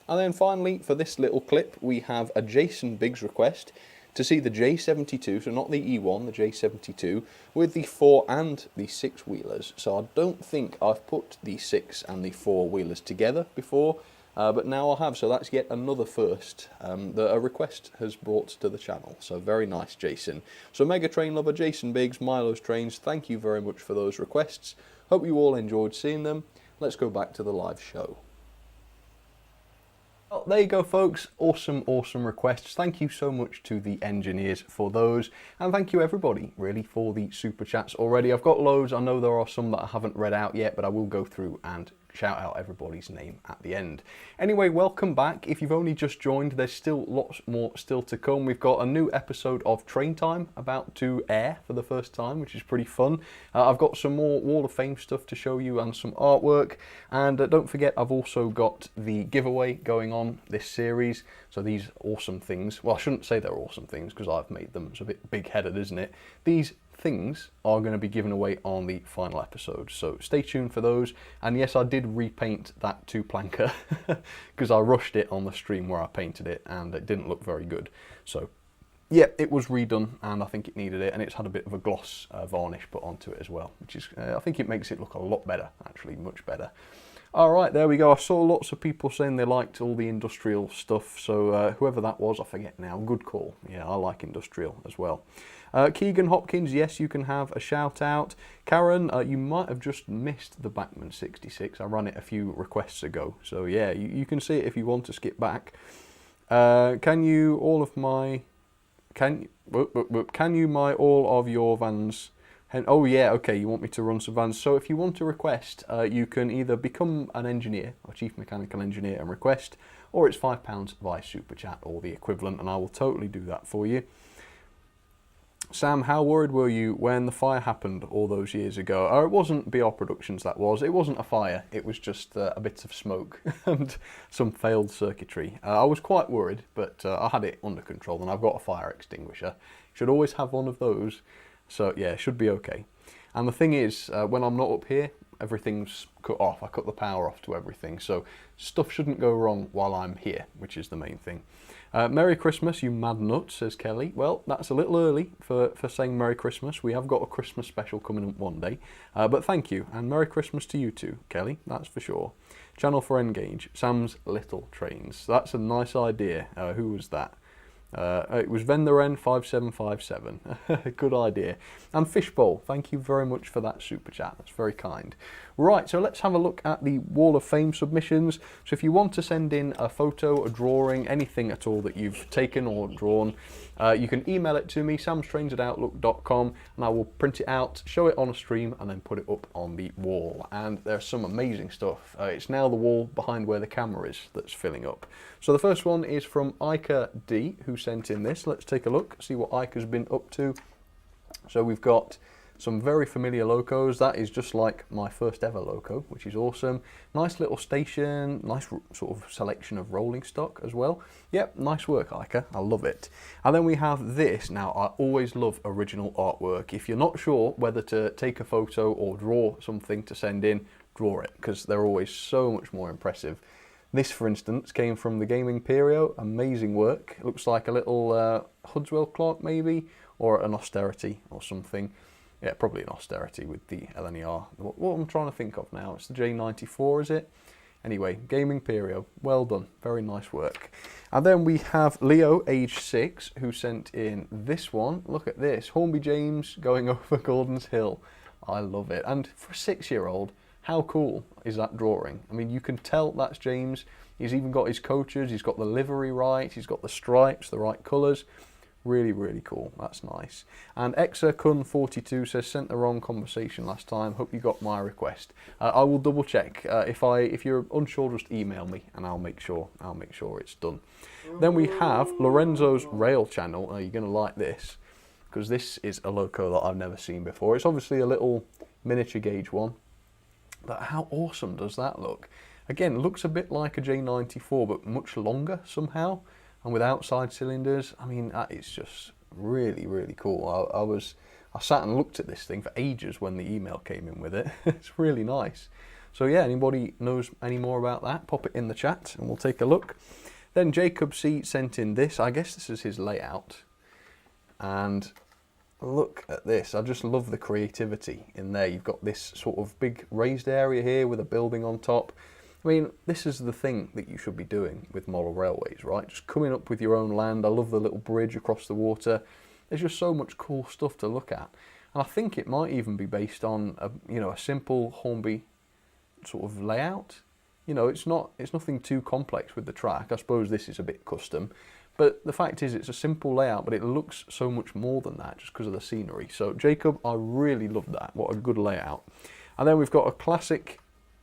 And then finally, for this little clip, we have a Jason Biggs request to see the J72, so not the E1, the J72, with the 4 and the 6 wheelers. So I don't think I've put the 6 and the 4 wheelers together before, but now I have, so that's yet another first that a request has brought to the channel. So very nice, Jason. So Mega Train Lover, Jason Biggs, Milo's Trains, thank you very much for those requests. Hope you all enjoyed seeing them. Let's go back to the live show. Well, there you go, folks. Awesome, awesome requests. Thank you so much to the engineers for those. And thank you, everybody, really, for the super chats already. I've got loads. I know there are some that I haven't read out yet, but I will go through and shout out everybody's name at the end. Anyway, welcome back. If you've only just joined, there's still lots more still to come. We've got a new episode of Train Time about to air for the first time, which is pretty fun. I've got some more Wall of Fame stuff to show you and some artwork. And don't forget, I've also got the giveaway going on this series. So these awesome things, well, I shouldn't say they're awesome things because I've made them. It's a bit big-headed, isn't it? These things are going to be given away on the final episode, so stay tuned for those. And yes, I did repaint that 2-planker because I rushed it on the stream where I painted it and it didn't look very good. So yeah, it was redone and I think it needed it, and it's had a bit of a gloss varnish put onto it as well, which is I think it makes it look a lot better, actually, much better. Alright, there we go. I saw lots of people saying they liked all the industrial stuff, so whoever that was, I forget now. Good call. Yeah, I like industrial as well. Keegan Hopkins, yes, you can have a shout out. Karen, you might have just missed the Bachmann 66. I ran it a few requests ago, so yeah, you can see it if you want to skip back. Can you all of your vans? Oh yeah, okay, you want me to run some vans. So if you want to request, you can either become an engineer, or chief mechanical engineer, and request, or it's £5 via Super Chat or the equivalent, and I will totally do that for you. Sam, how worried were you when the fire happened all those years ago? Oh, it wasn't BR Productions, that was. It wasn't a fire, it was just a bit of smoke and some failed circuitry. I was quite worried, but I had it under control, and I've got a fire extinguisher. Should always have one of those, so yeah, it should be okay. And the thing is, when I'm not up here, everything's cut off. I cut the power off to everything, so stuff shouldn't go wrong while I'm here, which is the main thing. Merry Christmas, you mad nut, says Kelly. Well, that's a little early for saying Merry Christmas. We have got a Christmas special coming up one day. But thank you, and Merry Christmas to you too, Kelly, that's for sure. Channel for Engage, Sam's Little Trains. That's a nice idea. Who was that? It was Vendaren5757. Good idea. And Fishbowl, thank you very much for that super chat. That's very kind. Right, so let's have a look at the Wall of Fame submissions. So if you want to send in a photo, a drawing, anything at all that you've taken or drawn, you can email it to me, samstrains@outlook.com, and I will print it out, show it on a stream, and then put it up on the wall. And there's some amazing stuff. It's now the wall behind where the camera is that's filling up. So the first one is from Ica D, who sent in this. Let's take a look, see what Ica's been up to. So we've got some very familiar locos. That is just like my first ever loco, which is awesome. Nice little station, nice sort of selection of rolling stock as well. Yep, nice work, Ica, I love it. And then we have this. Now, I always love original artwork. If you're not sure whether to take a photo or draw something to send in, draw it, because they're always so much more impressive. This, for instance, came from the Gaming Perio. Amazing work. It looks like a little Hudswell clock, maybe, or an austerity or something. Yeah, probably an austerity with the LNER. What I'm trying to think of now, it's the J94, is it? Anyway, Gaming Perio, well done, very nice work. And then we have Leo, age 6, who sent in this one. Look at this, Hornby James going over Gordon's Hill. I love it. And for a 6-year-old, how cool is that drawing? I mean, you can tell that's James. He's even got his coaches, he's got the livery right, he's got the stripes, the right colours. Really, really cool. That's nice. And Exakun42 says, sent the wrong conversation last time. Hope you got my request. I will double check. If you're unsure, just email me and I'll make sure it's done. Then we have Lorenzo's Rail channel. You're going to like this because this is a loco that I've never seen before. It's obviously a little miniature gauge one, but how awesome does that look? Again, it looks a bit like a J94, but much longer somehow. And with outside cylinders, I mean, that is just really, really cool. I sat and looked at this thing for ages when the email came in with it. It's really nice. So yeah, anybody knows any more about that, pop it in the chat and we'll take a look. Then Jacob C sent in this. I guess this is his layout. And look at this. I just love the creativity in there. You've got this sort of big raised area here with a building on top. I mean, this is the thing that you should be doing with model railways, right? Just coming up with your own land. I love the little bridge across the water. There's just so much cool stuff to look at. And I think it might even be based on a simple Hornby sort of layout. You know, it's nothing too complex with the track. I suppose this is a bit custom. But the fact is, it's a simple layout, but it looks so much more than that just because of the scenery. So, Jacob, I really love that. What a good layout. And then we've got a classic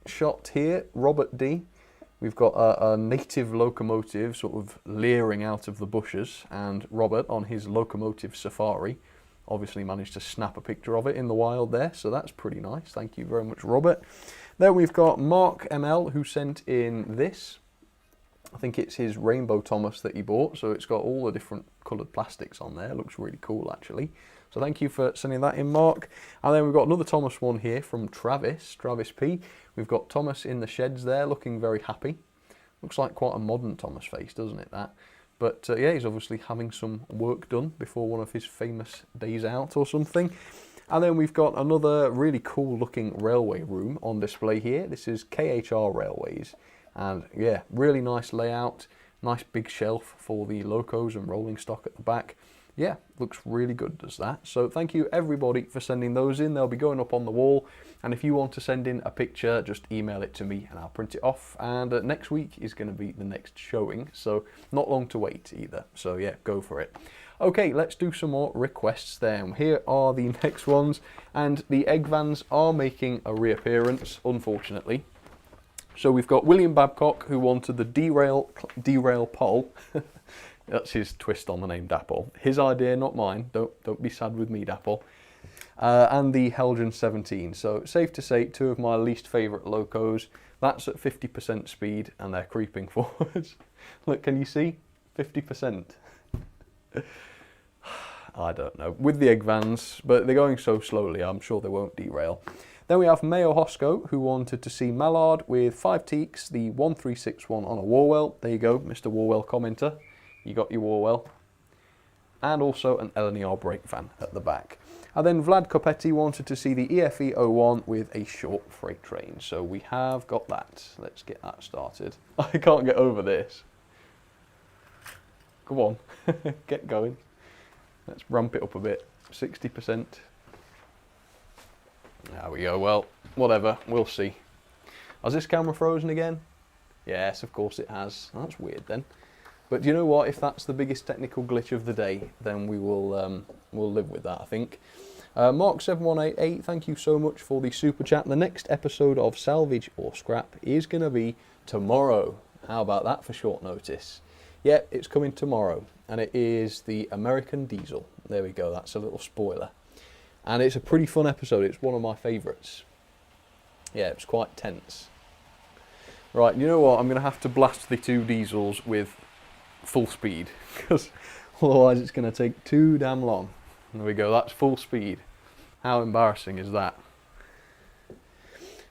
shot here, Robert D. We've got a native locomotive sort of leering out of the bushes, and Robert on his locomotive safari obviously managed to snap a picture of it in the wild there, so that's pretty nice. Thank you very much, Robert. Then we've got Mark ML, who sent in this. I think it's his Rainbow Thomas that he bought, so it's got all the different coloured plastics on there. It looks really cool, actually. So thank you for sending that in, Mark. And then we've got another Thomas one here from Travis P. We've got Thomas in the sheds there, looking very happy. Looks like quite a modern Thomas face, doesn't it, that? But yeah, he's obviously having some work done before one of his famous days out or something. And then we've got another really cool looking railway room on display here. This is KHR Railways. And yeah, really nice layout. Nice big shelf for the locos and rolling stock at the back. Yeah, looks really good, does that. So thank you everybody for sending those in. They'll be going up on the wall. And if you want to send in a picture, just email it to me and I'll print it off. And next week is going to be the next showing. So not long to wait either. So yeah, go for it. Okay, let's do some more requests then. Here are the next ones. And the egg vans are making a reappearance, unfortunately. So we've got William Babcock, who wanted the derail pole. That's his twist on the name Dapple. His idea, not mine. Don't be sad with me, Dapple. And the Helgen 17. So safe to say, two of my least favourite locos. That's at 50% speed and they're creeping forwards. Look, can you see? 50%. I don't know. With the egg vans, but they're going so slowly, I'm sure they won't derail. Then we have Mayo Hosco, who wanted to see Mallard with 5 teaks, the 1361 on a Warwell. There you go, Mr. Warwell commenter. You got your Warwell. And also an LNER brake van at the back. And then Vlad Kopetti wanted to see the EFE 01 with a short freight train. So we have got that. Let's get that started. I can't get over this. Come on, get going. Let's ramp it up a bit. 60%. There we go. Well, whatever. We'll see. Has this camera frozen again? Yes, of course it has. That's weird then. But do you know what? If that's the biggest technical glitch of the day, then we will we'll live with that, I think. Mark7188, thank you so much for the super chat. The next episode of Salvage or Scrap is going to be tomorrow. How about that for short notice? Yeah, it's coming tomorrow, and it is the American Diesel. There we go, that's a little spoiler. And it's a pretty fun episode, it's one of my favourites. Yeah, it's quite tense. Right, you know what, I'm going to have to blast the two diesels with full speed, because otherwise it's going to take too damn long. There we go, that's full speed. How embarrassing is that?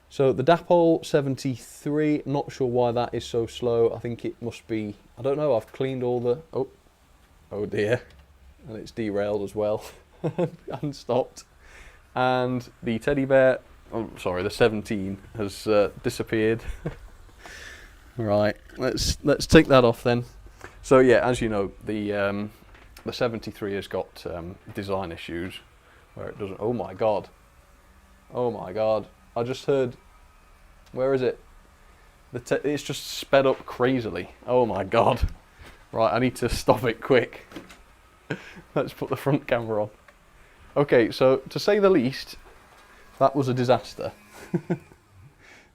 So the Dapol 73, not sure why that is so slow. I think it must be, I don't know, I've cleaned all the, oh dear, and it's derailed as well, and stopped. And the teddy bear, oh sorry, the 17 has disappeared. Right, let's take that off then. So yeah, as you know, the 73 has got design issues where it doesn't. Oh my god! I just heard. Where is it? It's just sped up crazily. Oh my god! Right, I need to stop it quick. Let's put the front camera on. Okay, so to say the least, that was a disaster.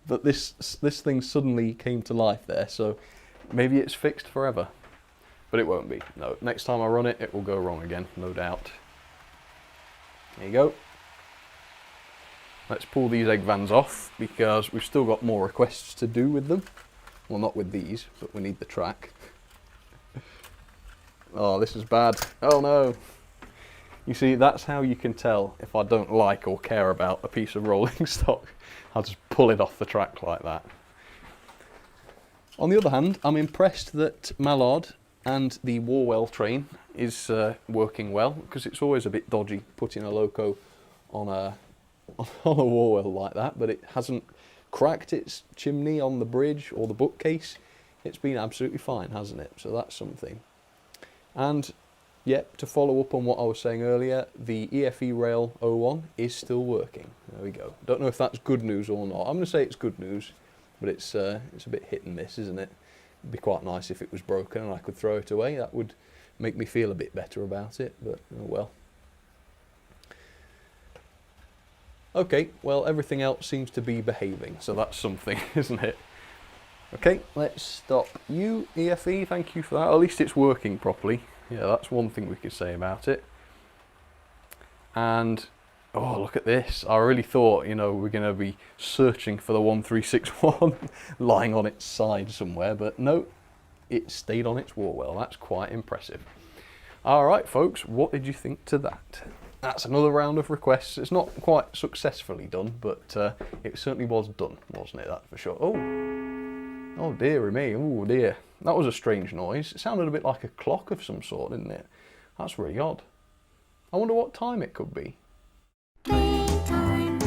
But this thing suddenly came to life there, so maybe it's fixed forever. But it won't be. No, next time I run it, it will go wrong again, no doubt. There you go. Let's pull these egg vans off, because we've still got more requests to do with them. Well, not with these, but we need the track. Oh, this is bad. Oh no. You see, that's how you can tell if I don't like or care about a piece of rolling stock. I'll just pull it off the track like that. On the other hand, I'm impressed that Mallard and the Warwell train is working well, because it's always a bit dodgy putting a loco on a Warwell like that, but it hasn't cracked its chimney on the bridge or the bookcase. It's been absolutely fine, hasn't it? So that's something. And yep, to follow up on what I was saying earlier, the EFE Rail 01 is still working. There we go. Don't know if that's good news or not. I'm going to say it's good news, but it's a bit hit and miss, isn't it? It'd be quite nice if it was broken and I could throw it away. That would make me feel a bit better about it, but oh well. Okay, well, everything else seems to be behaving, so that's something, isn't it? Okay, let's stop you, EFE. Thank you for that. At least it's working properly. Yeah, that's one thing we could say about it. And, oh, look at this. I really thought, you know, we're going to be searching for the 1361 lying on its side somewhere, but no, it stayed on its Warwell. That's quite impressive. All right, folks, what did you think to that? That's another round of requests. It's not quite successfully done, but it certainly was done, wasn't it? That's for sure. Oh dearie me. Oh dear. That was a strange noise. It sounded a bit like a clock of some sort, didn't it? That's really odd. I wonder what time it could be. Train time.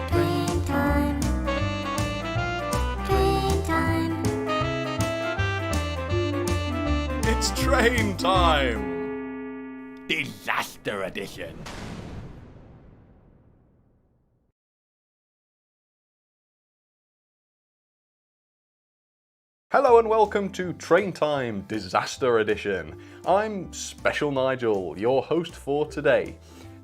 Train time. Train time. It's train time! Disaster Edition! Hello and welcome to Train Time Disaster Edition. I'm Special Nigel, your host for today.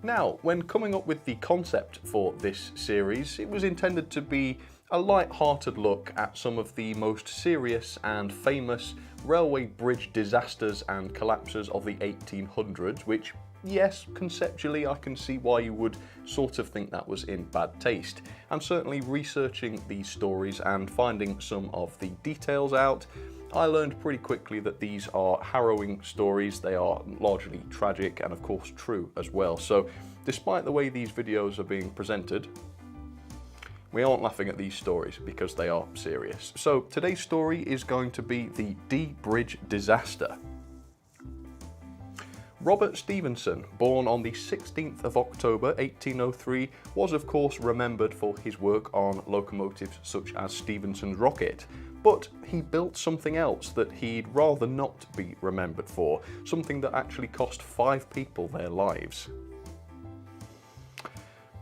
Now, when coming up with the concept for this series, it was intended to be a light-hearted look at some of the most serious and famous railway bridge disasters and collapses of the 1800s, which, yes, conceptually I can see why you would sort of think that was in bad taste. And certainly researching these stories and finding some of the details out, I learned pretty quickly that these are harrowing stories. They are largely tragic and of course true as well. So despite the way these videos are being presented, we aren't laughing at these stories because they are serious. So today's story is going to be the Dee Bridge disaster. Robert Stephenson, born on the 16th of October 1803, was of course remembered for his work on locomotives such as Stephenson's rocket. But he built something else that he'd rather not be remembered for, something that actually cost 5 people their lives.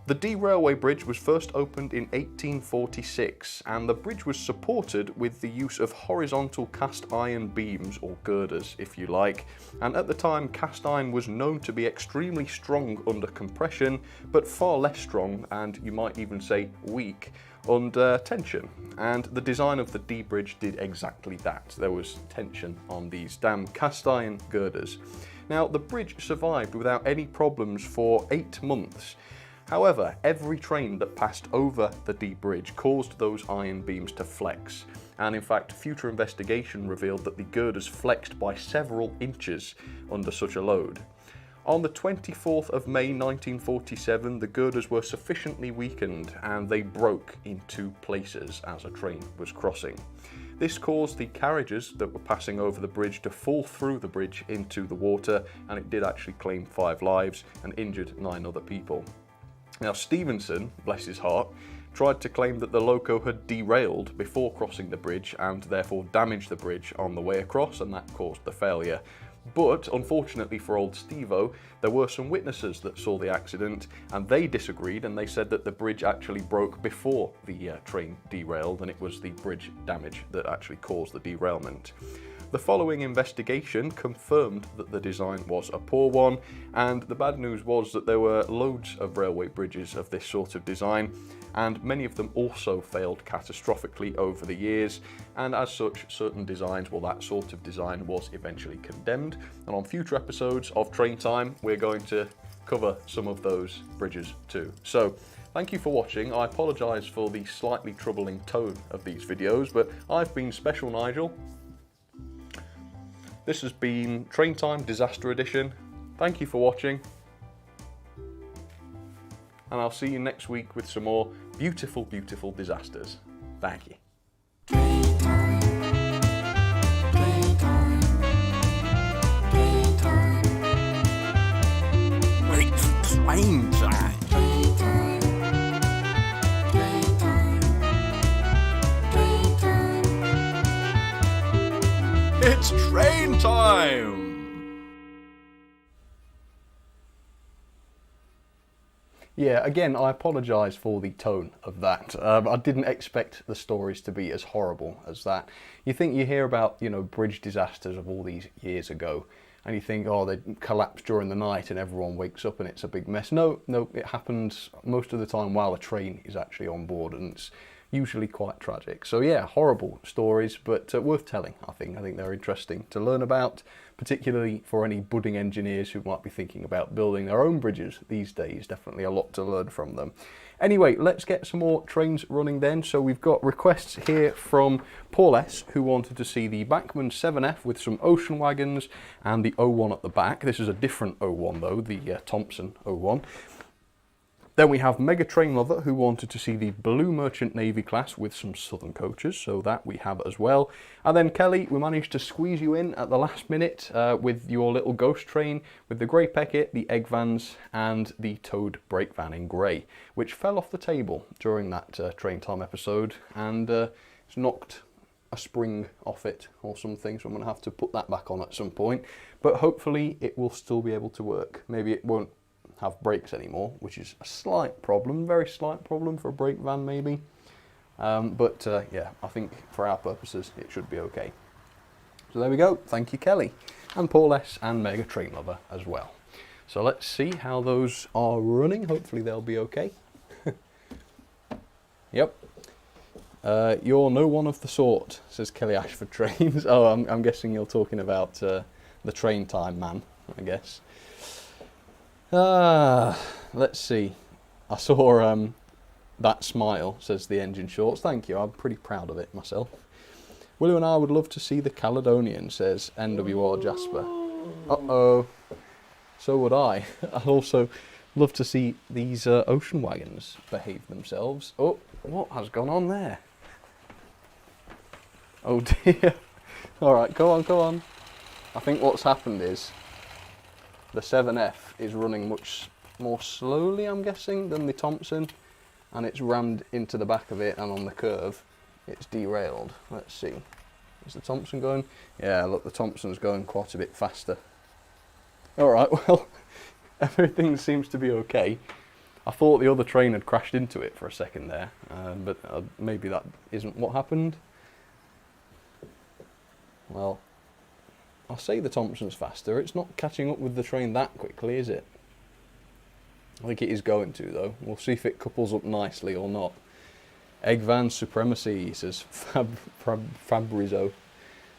The Dee Railway Bridge was first opened in 1846, and the bridge was supported with the use of horizontal cast iron beams, or girders if you like, and at the time cast iron was known to be extremely strong under compression, but far less strong, and you might even say weak, under tension. And the design of the Dee Bridge did exactly that. There was tension on these damn cast iron girders. Now, the bridge survived without any problems for 8 months. However, every train that passed over the Dee Bridge caused those iron beams to flex, and in fact future investigation revealed that the girders flexed by several inches under such a load. On the 24th of May 1947, the girders were sufficiently weakened and they broke in 2 places as a train was crossing. This caused the carriages that were passing over the bridge to fall through the bridge into the water, and it did actually claim 5 lives and injured 9 other people. Now, Stevenson, bless his heart, tried to claim that the loco had derailed before crossing the bridge and therefore damaged the bridge on the way across, and that caused the failure. But unfortunately for old Steve-O, there were some witnesses that saw the accident, and they disagreed, and they said that the bridge actually broke before the train derailed, and it was the bridge damage that actually caused the derailment. The following investigation confirmed that the design was a poor one, and the bad news was that there were loads of railway bridges of this sort of design, and many of them also failed catastrophically over the years, and as such, certain designs, well, that sort of design was eventually condemned. And on future episodes of Train Time, we're going to cover some of those bridges too. So, thank you for watching. I apologise for the slightly troubling tone of these videos, but I've been Special Nigel. This has been Train Time Disaster Edition. Thank you for watching. And I'll see you next week with some more beautiful, beautiful disasters. Thank you. Playtime. Playtime. Playtime. It's train time. Playtime. Playtime. Playtime. It's train time. Yeah, again, I apologise for the tone of that. I didn't expect the stories to be as horrible as that. You think you hear about, bridge disasters of all these years ago, and you think, oh, they collapse during the night and everyone wakes up and it's a big mess. No, it happens most of the time while a train is actually on board, and it's usually quite tragic. So yeah, horrible stories, but worth telling, I think. I think they're interesting to learn about, particularly for any budding engineers who might be thinking about building their own bridges these days. Definitely a lot to learn from them. Anyway, let's get some more trains running then. So we've got requests here from Paul S, who wanted to see the Bachmann 7F with some ocean wagons and the O1 at the back. This is a different O1 though, the Thompson O1. Then we have Mega Train Lover, who wanted to see the Blue Merchant Navy class with some Southern coaches, so that we have as well. And then Kelly, we managed to squeeze you in at the last minute with your little ghost train with the Grey Peckett, the Egg Vans and the Towed Brake Van in grey, which fell off the table during that Train Time episode, and it's knocked a spring off it or something, so I'm going to have to put that back on at some point. But hopefully it will still be able to work. Maybe it won't have brakes anymore, which is a slight problem, very slight problem for a brake van maybe. But yeah, I think for our purposes it should be okay. So there we go, thank you Kelly, and Paul S and Mega Train Lover as well. So let's see how those are running, hopefully they'll be okay. Yep. You're no one of the sort, says Kelly Ashford Trains. Oh, I'm guessing you're talking about the Train Time man, I guess. Let's see. I saw that smile, says the Engine Shorts. Thank you, I'm pretty proud of it myself. William and I would love to see the Caledonian, says NWR Jasper. Uh-oh. So would I. I'd also love to see these ocean wagons behave themselves. Oh, what has gone on there? Oh dear. Alright, go on. I think what's happened is the 7F is running much more slowly, I'm guessing, than the Thompson, and it's rammed into the back of it, and on the curve it's derailed. Let's see. Is the Thompson going? Yeah, look, the Thompson's going quite a bit faster. Alright, well, everything seems to be okay. I thought the other train had crashed into it for a second there, but maybe that isn't what happened. Well, I'll say the Thompson's faster. It's not catching up with the train that quickly, is it? I think it is going to, though. We'll see if it couples up nicely or not. Egg van supremacy, says Fabrizo.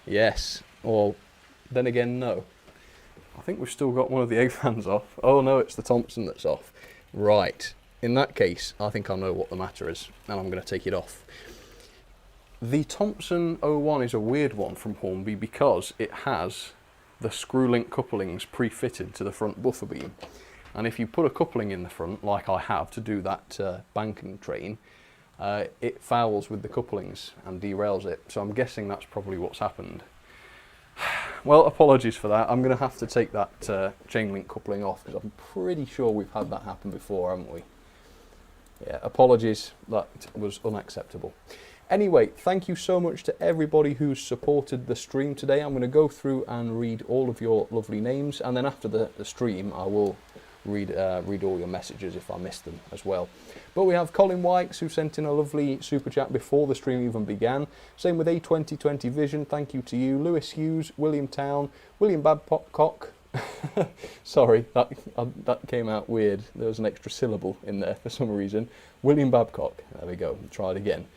Yes. Or, then again, no. I think we've still got one of the egg vans off. Oh no, it's the Thompson that's off. Right. In that case, I think I know what the matter is, and I'm going to take it off. The Thompson 01 is a weird one from Hornby because it has the screw-link couplings pre-fitted to the front buffer beam. And if you put a coupling in the front, like I have to do that banking train, it fouls with the couplings and derails it. So I'm guessing that's probably what's happened. Well, apologies for that. I'm going to have to take that chain link coupling off because I'm pretty sure we've had that happen before, haven't we? Yeah, apologies. That was unacceptable. Anyway, thank you so much to everybody who's supported the stream today. I'm going to go through and read all of your lovely names, and then after the stream I will read all your messages if I missed them as well. But we have Colin Wykes, who sent in a lovely super chat before the stream even began. Same with A2020 Vision, thank you to you. Lewis Hughes, William Town, William Babcock. Sorry, that came out weird. There was an extra syllable in there for some reason. William Babcock. There we go. Try it again.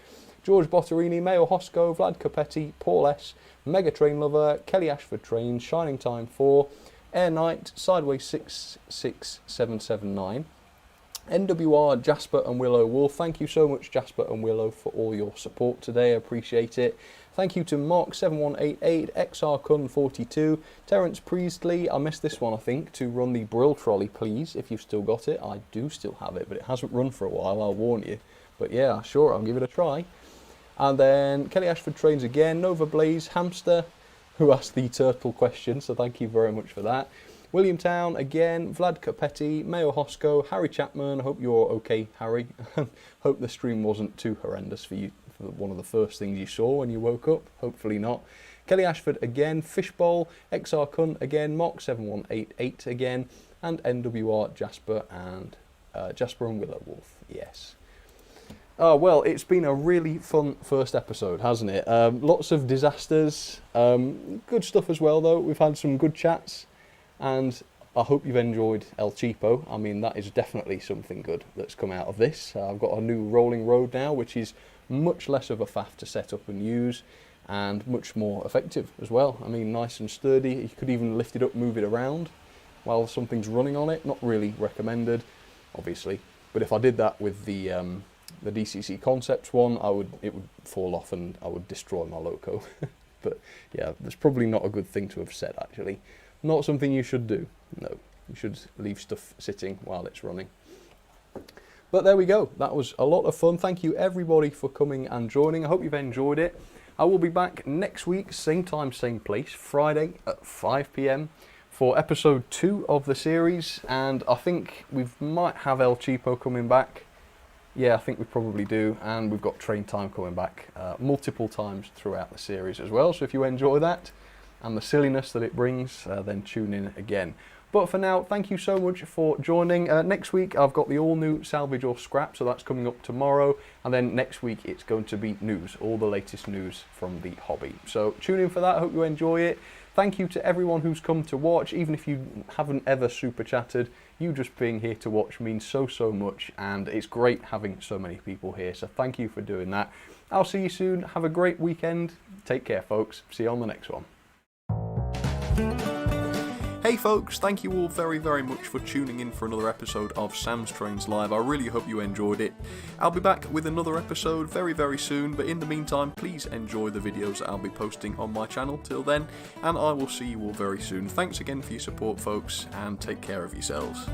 George Botterini, Mayo Hosco, Vlad Capetti, Paul S, Mega Train Lover, Kelly Ashford Trains, Shining Time 4, Air Knight, Sideways 66779, NWR, Jasper and Willow Wolf. Thank you so much, Jasper and Willow, for all your support today. I appreciate it. Thank you to Mark7188, XR Kun 42, Terence Priestley. I missed this one, I think, to run the Brill Trolley, please, if you've still got it. I do still have it, but it hasn't run for a while, I'll warn you. But yeah, sure, I'll give it a try. And then Kelly Ashford Trains again, Nova Blaze, Hamster, who asked the turtle question, so thank you very much for that. William Town again, Vlad Capetti, Mayo Hosco, Harry Chapman. Hope you're okay, Harry. Hope the stream wasn't too horrendous for you, for one of the first things you saw when you woke up. Hopefully not. Kelly Ashford again, Fishbowl, XR Kun again, Mark7188 again, and NWR Jasper and Willow Wolf. Yes. Oh, well, it's been a really fun first episode, hasn't it? Lots of disasters, good stuff as well, though. We've had some good chats, and I hope you've enjoyed El Cheapo. I mean, that is definitely something good that's come out of this. I've got a new rolling road now, which is much less of a faff to set up and use, and much more effective as well. I mean, nice and sturdy. You could even lift it up, move it around while something's running on it. Not really recommended, obviously, but if I did that with the DCC Concepts one, it would fall off and I would destroy my loco. But yeah, that's probably not a good thing to have said, actually. Not something you should do. No, you should leave stuff sitting while it's running. But there we go. That was a lot of fun. Thank you everybody for coming and joining. I hope you've enjoyed it. I will be back next week, same time, same place, Friday at 5 PM for episode 2 of the series. And I think we might have El Cheapo coming back. Yeah, I think we probably do, and we've got Train Time coming back multiple times throughout the series as well, so if you enjoy that and the silliness that it brings, then tune in again. But for now, thank you so much for joining. Next week I've got the all-new Salvage or Scrap, so that's coming up tomorrow, and then next week it's going to be news, all the latest news from the hobby. So tune in for that, I hope you enjoy it. Thank you to everyone who's come to watch, even if you haven't ever super chatted. You just being here to watch means so much, and it's great having so many people here, so thank you for doing that. I'll see you soon. Have a great weekend. Take care, folks. See you on the next one. Hey folks, thank you all very much for tuning in for another episode of Sam's Trains Live. I really hope you enjoyed it. I'll be back with another episode very soon, but in the meantime, please enjoy the videos that I'll be posting on my channel till then, and I will see you all very soon. Thanks again for your support, folks, and take care of yourselves.